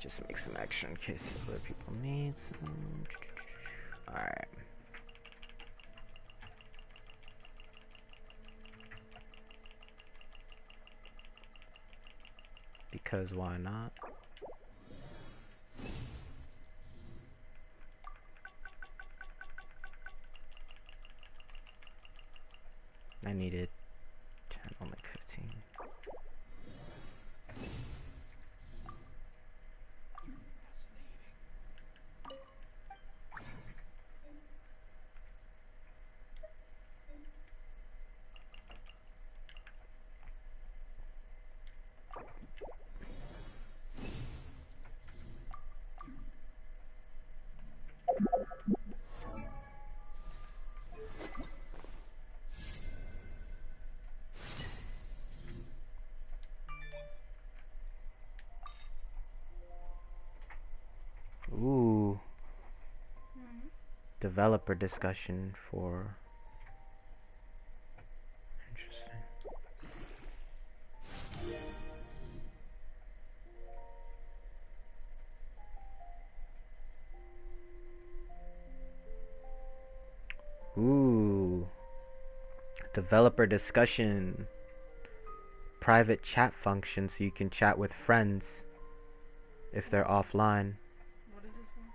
Just make some extra in case other people need some. Alright. Because why not? I needed 10, I'll make 15. Ooh. Developer discussion for... Interesting. Ooh. Developer discussion. Private chat function so you can chat with friends if they're offline. What is this for?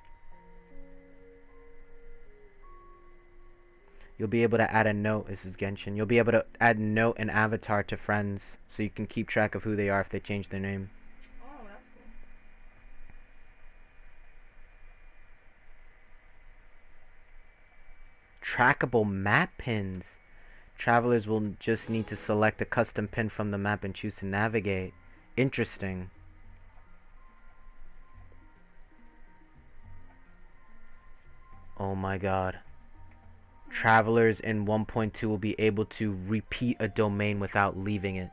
You'll be able to add a note. This is Genshin. You'll be able to add note and avatar to friends so you can keep track of who they are if they change their name. Oh, that's cool. Trackable map pins. Travelers will just need to select a custom pin from the map and choose to navigate. Interesting. Oh my god. Travelers in 1.2 will be able to repeat a domain without leaving it.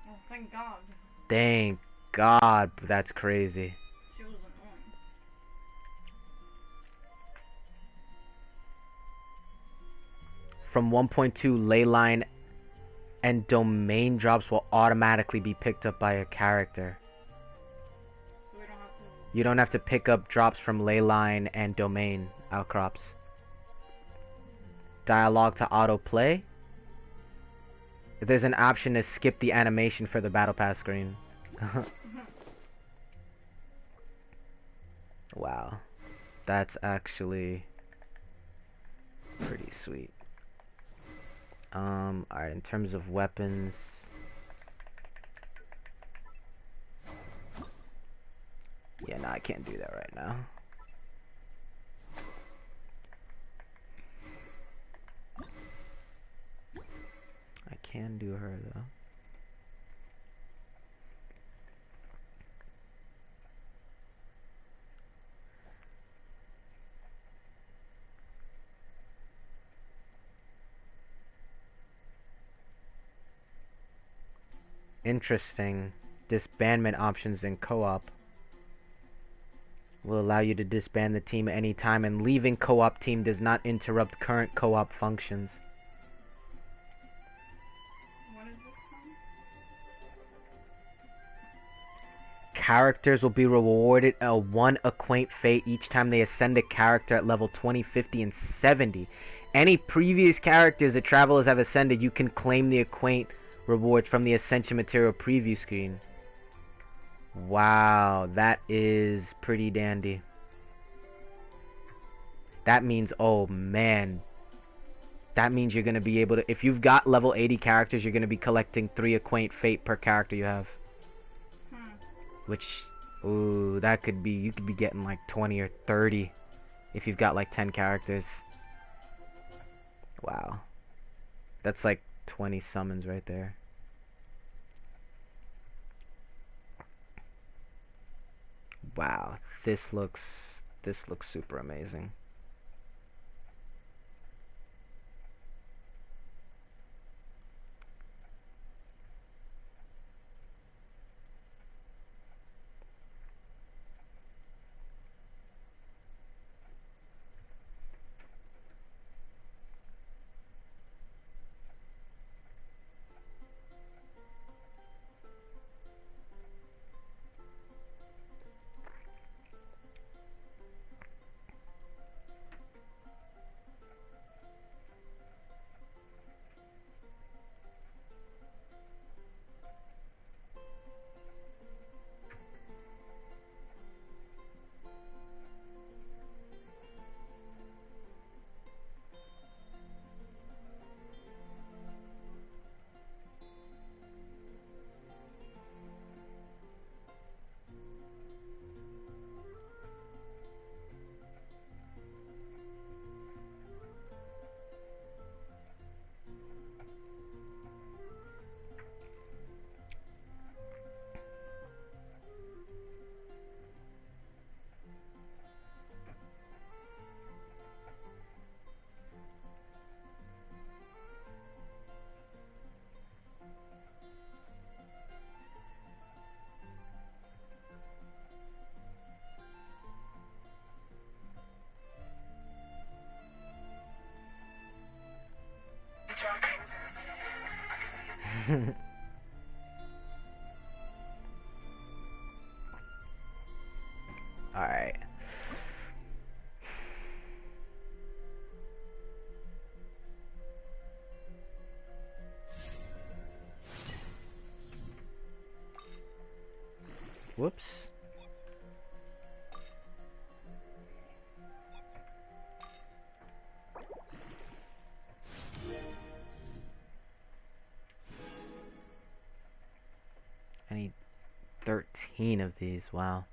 Oh, thank God. Thank God, that's crazy. She was annoying. From 1.2, leyline and domain drops will automatically be picked up by a character. So we don't have to... You don't have to pick up drops from leyline and domain outcrops. Dialogue to autoplay. There's an option to skip the animation for the battle pass screen. Wow. That's actually pretty sweet. Alright, in terms of weapons, yeah, no, I can't do that right now. I can do her though. Interesting. Disbandment options in co-op will allow you to disband the team at any time, and leaving co-op team does not interrupt current co-op functions. What is this from? Characters will be rewarded a 1 acquaint fate each time they ascend a character at level 20, 50, and 70. Any previous characters that travelers have ascended, you can claim the acquaint rewards from the Ascension Material preview screen. Wow, that is pretty dandy. That means, oh man, that means you're gonna be able to, if you've got level 80 characters, you're gonna be collecting 3 Acquaint Fate per character you have. Which, ooh, that could be, you could be getting like 20 or 30 if you've got like 10 characters. Wow. That's like 20 summons right there. Wow, this looks super amazing. Alright. Whoops. I need 13 of these, wow.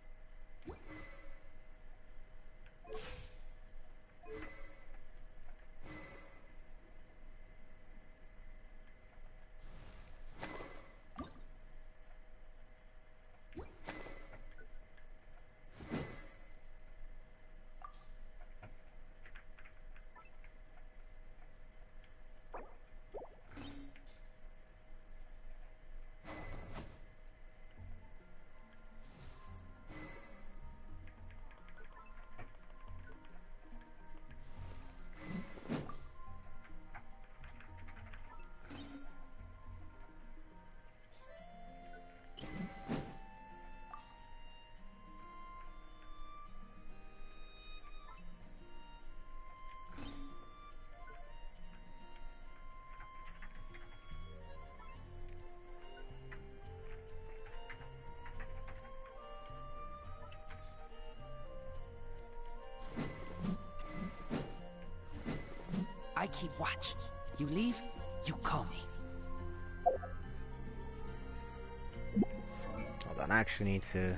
I keep watch. You leave, you call me. Hold on, I actually need to...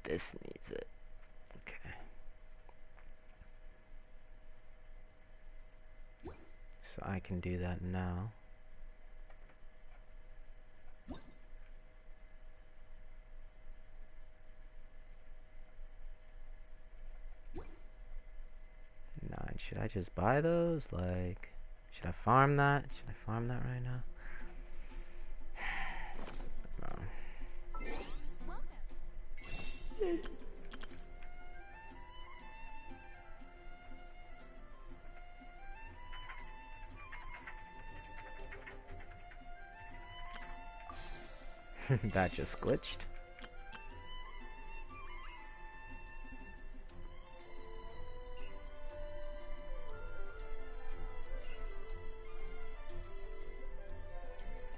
This needs it. Okay. So I can do that now. Nine. Should I just buy those? Like, should I farm that? Should I farm that right now? That just glitched.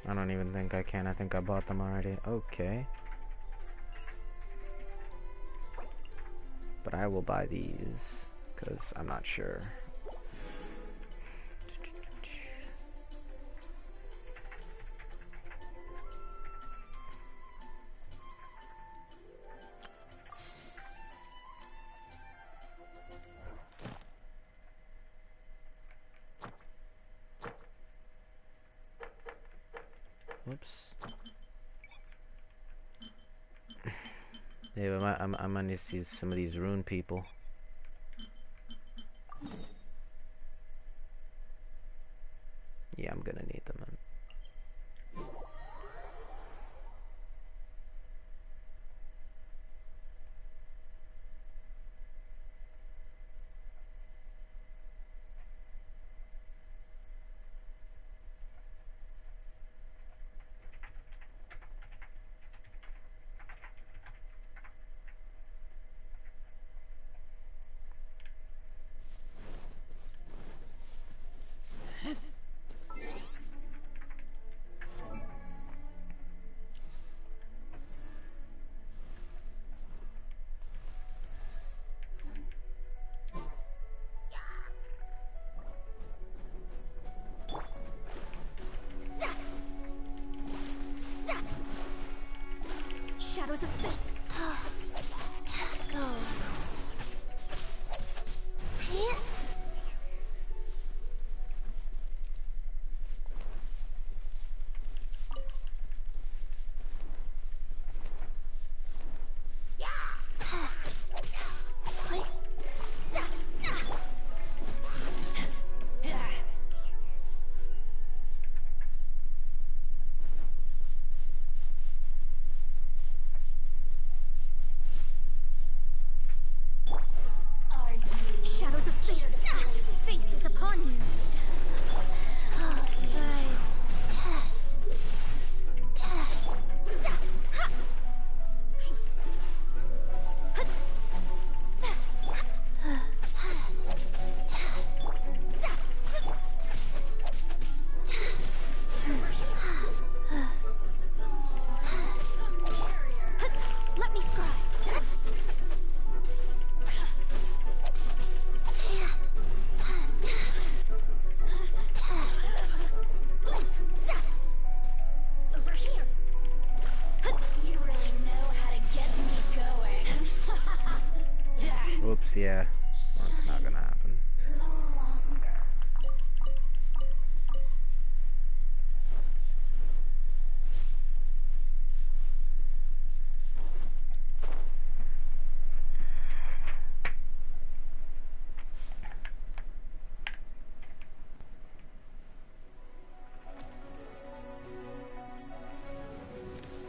I don't even think I can. I think I bought them already. Okay. But I will buy these, because I'm not sure. Whoops. Yeah, but I'm gonna need to use some of these rune people. Yeah, I'm gonna need them. Shadows of fate. Go. Shadows of fate. Fate is upon you. Rise. Let me scribe. Over here. You really know how to get me going. Oops, yeah. Well, it's not gonna happen.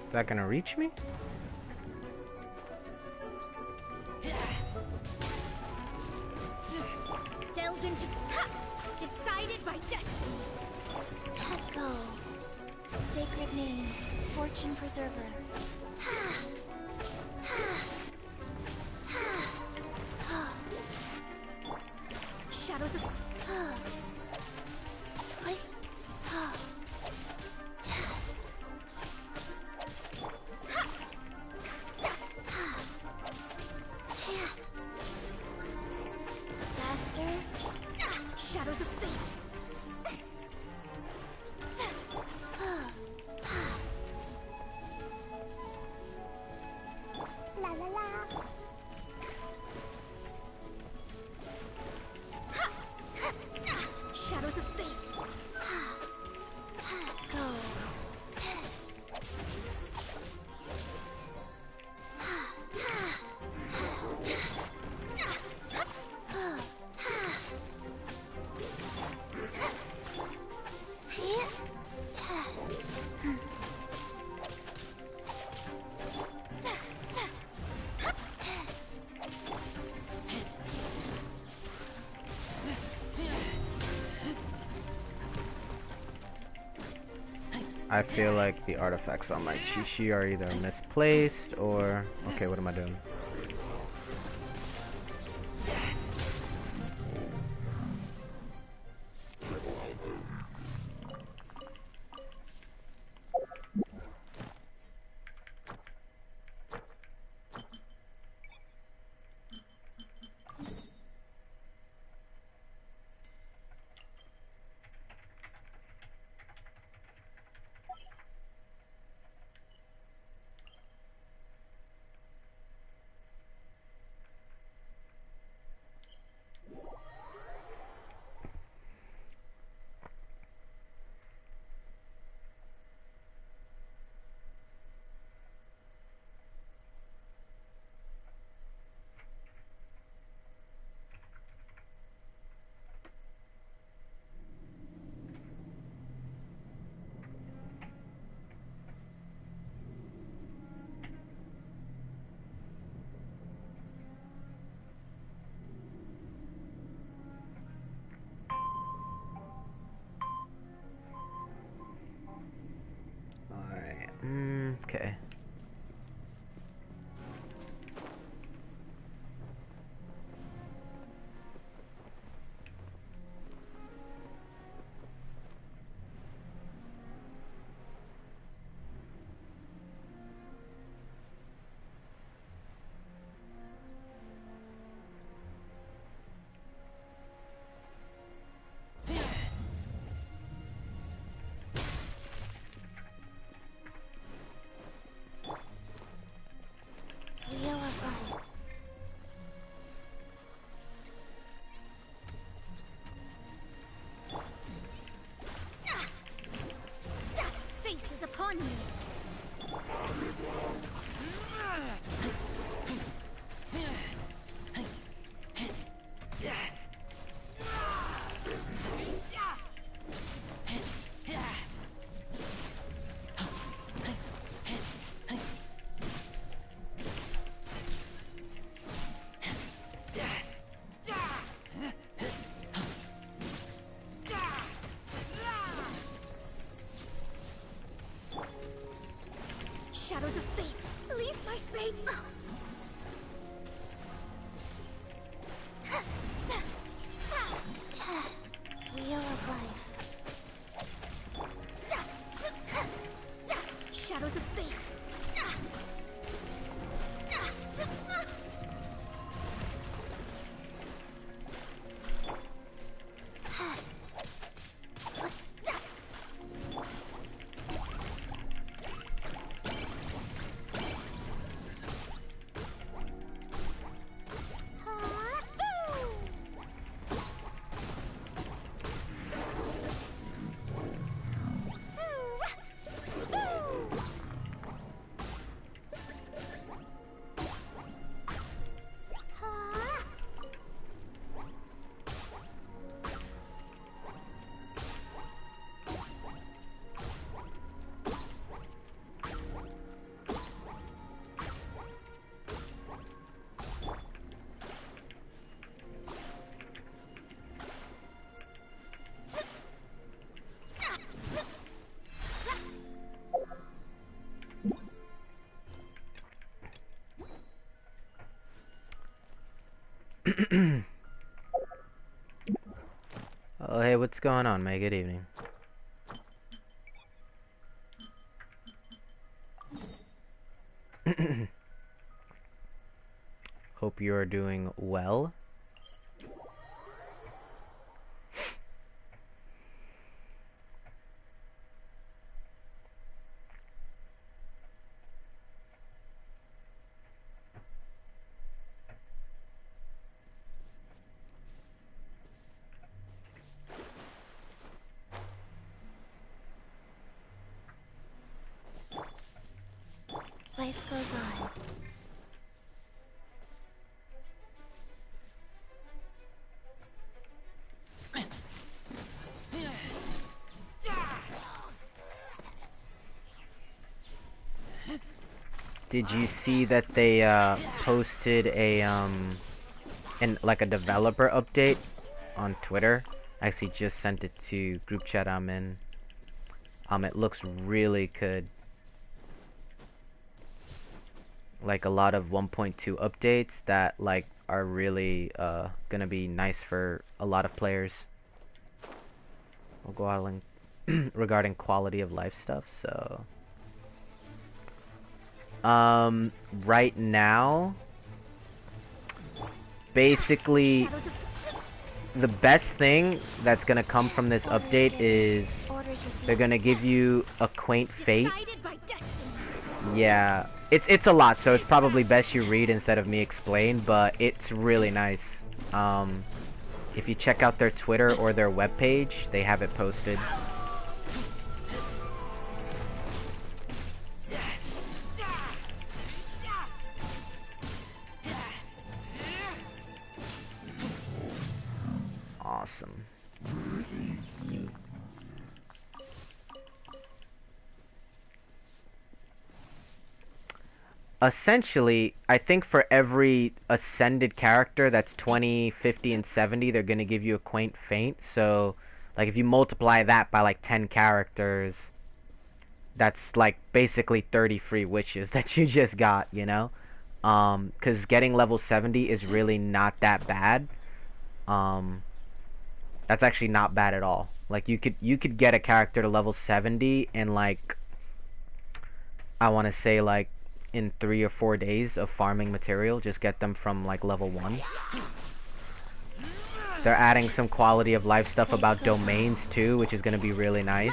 Is that gonna reach me? Delve into decided by destiny. Go. Sacred name, fortune preserver. Shadows of Faster. Shadows of fate. I feel like the artifacts on my Chi-Chi are either misplaced or... Okay, what am I doing? Alright, okay. Wheel of Life. Fate is upon me. Shadows of fate, leave my space. Wheel of Life. Shadows of fate. Oh, hey, what's going on, May? Good evening. Hope you are doing well. Life goes on. Did you see that they posted a like a developer update on Twitter? I actually just sent it to group chat I'm in. It looks really good. Like a lot of 1.2 updates that like are really gonna be nice for a lot of players. We'll go out and regarding quality of life stuff. So right now, basically the best thing that's gonna come from this update is they're gonna give you a quaint fate. Yeah, it's a lot, so it's probably best you read instead of me explain, but it's really nice. If you check out their Twitter or their webpage, they have it posted. Awesome. Essentially, I think for every ascended character that's 20, 50, and 70, they're going to give you a quaint feint. So, like, if you multiply that by, like, 10 characters, that's, like, basically 30 free wishes that you just got, you know? Because getting level 70 is really not that bad. That's actually not bad at all. Like, you could get a character to level 70 in, like, I want to say, like, in 3 or 4 days of farming material. Just get them from like level 1. They're adding some quality of life stuff about domains too, which is going to be really nice.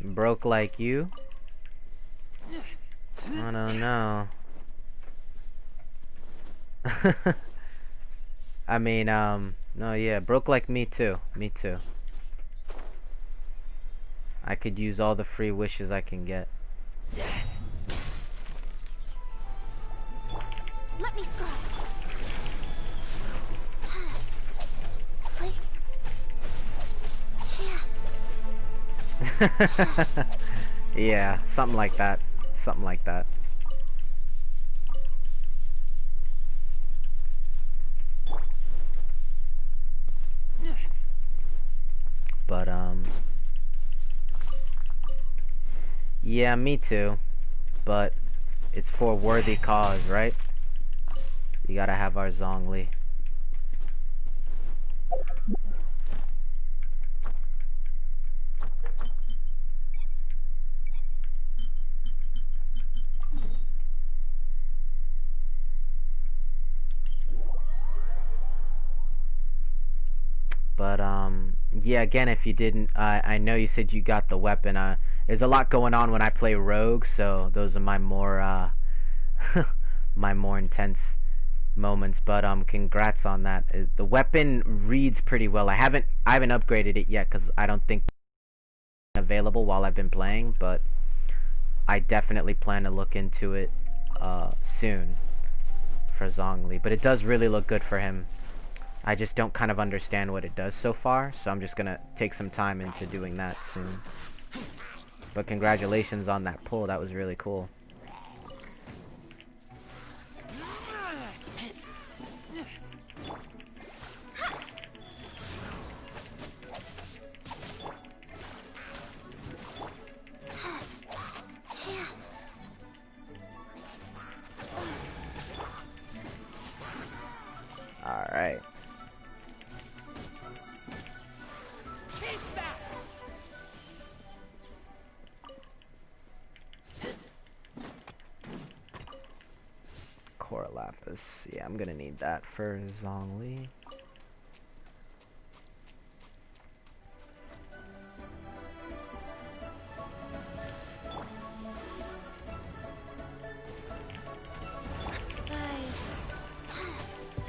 Broke like you? I don't know. I mean, no, yeah, broke like me too. Me too. I could use all the free wishes I can get. Let me scry. Yeah, something like that. Something like that. But, yeah, me too. But it's for a worthy cause, right? You gotta have our Zhongli. But, yeah, again, if you didn't, I know you said you got the weapon. There's a lot going on when I play Rogue, so those are my more, my more intense moments. But, congrats on that. The weapon reads pretty well. I haven't upgraded it yet, because I don't think it's available while I've been playing, but I definitely plan to look into it, soon for Zhongli. But it does really look good for him. I just don't kind of understand what it does so far, so I'm just gonna take some time into doing that soon. But congratulations on that pull, that was really cool. Alright. Core Lapis. Yeah, I'm gonna need that for Zhongli.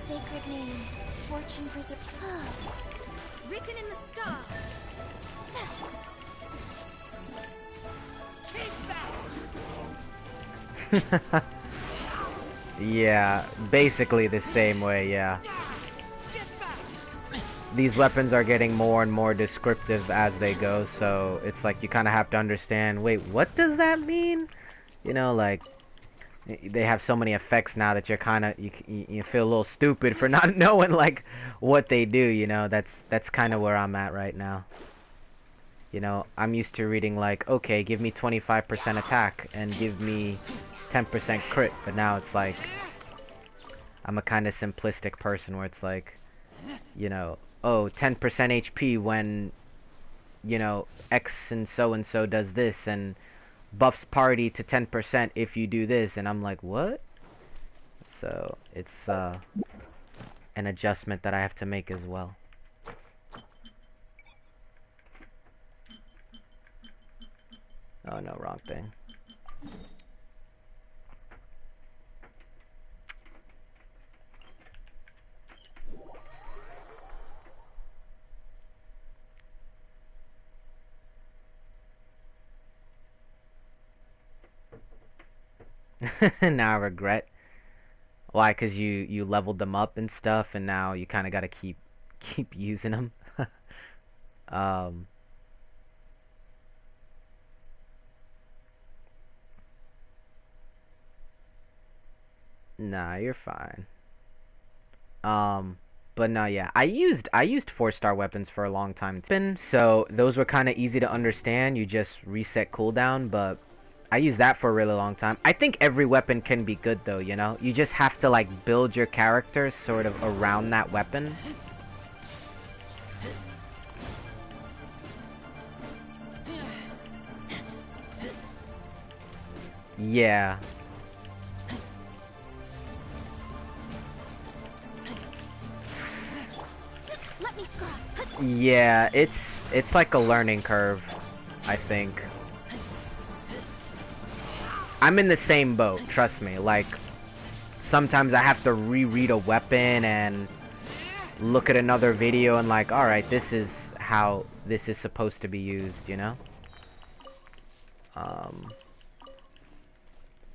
Sacred name, fortune preserve. Written in the stars. Yeah, basically the same way, yeah. these weapons are getting more and more descriptive as they go, so it's like you kind of have to understand, wait, what does that mean? You know, like, they have so many effects now that you're kind of, you feel a little stupid for not knowing, like, what they do, you know? That's kind of where I'm at right now. You know, I'm used to reading, like, okay, give me 25% attack and give me 10% crit, but now it's like, I'm a kind of simplistic person where it's like, you know, oh, 10% HP when, you know, X and so does this, and buffs party to 10% if you do this, and I'm like, what? So, it's, an adjustment that I have to make as well. Oh, no, wrong thing. Now I regret. Why? 'Cause you leveled them up and stuff, and now you kind of gotta keep using them. um. Nah, you're fine. But no, yeah, I used 4-star weapons for a long time too. So those were kind of easy to understand. You just reset cooldown, but I used that for a really long time. I think every weapon can be good though, you know? You just have to like build your character sort of around that weapon. Yeah. Let me scrap. Yeah, it's like a learning curve, I think. I'm in the same boat, trust me. Like, sometimes I have to reread a weapon and look at another video and like, alright, this is how this is supposed to be used, you know?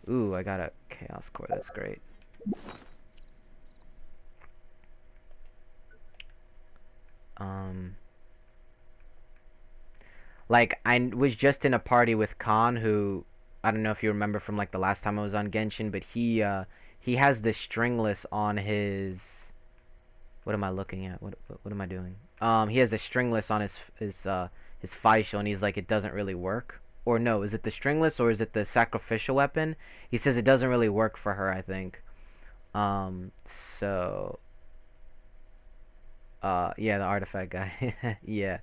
Ooh, I got a chaos core, that's great. Like, I was just in a party with Khan, who, I don't know if you remember from, like, the last time I was on Genshin, but he has the stringless on his... What am I looking at? What am I doing? He has the stringless on his facial, and he's like, it doesn't really work. Or no, is it the stringless, or is it the sacrificial weapon? He says it doesn't really work for her, I think. So... yeah, the artifact guy. Yeah.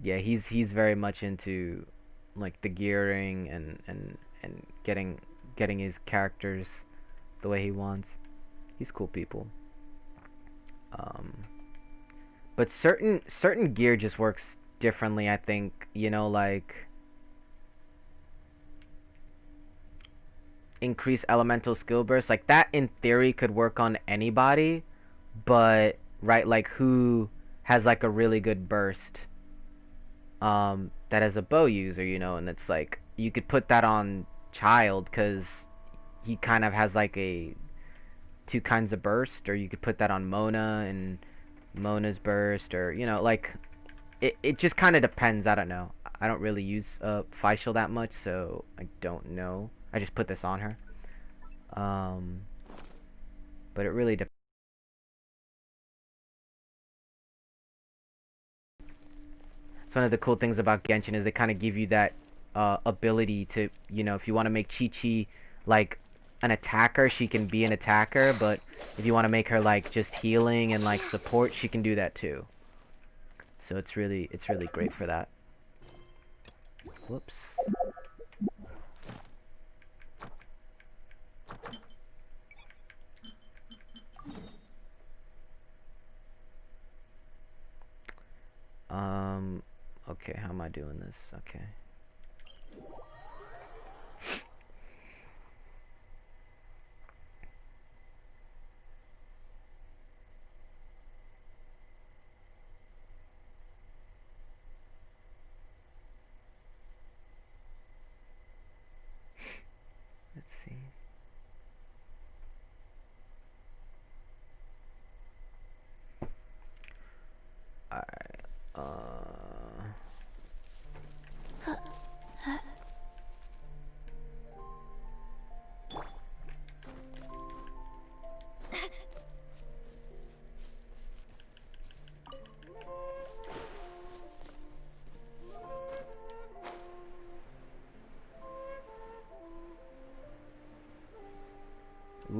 Yeah, he's very much into like the gearing and getting his characters the way he wants. He's cool people. But certain gear just works differently, I think, you know, like increase elemental skill burst. Like that in theory could work on anybody, but right, like who has like a really good burst that as a bow user, you know, and it's like you could put that on Child because he kind of has like a two kinds of burst, or you could put that on Mona and Mona's burst, or you know, like it just kind of depends. I don't know. I don't really use facial that much, so I don't know. I just put this on her. But it really depends. So one of the cool things about Genshin is they kind of give you that ability to, you know, if you want to make Chi-Chi like an attacker, she can be an attacker, but if you want to make her like just healing and like support, she can do that too. So it's really great for that. Whoops. Okay, how am I doing this? Okay.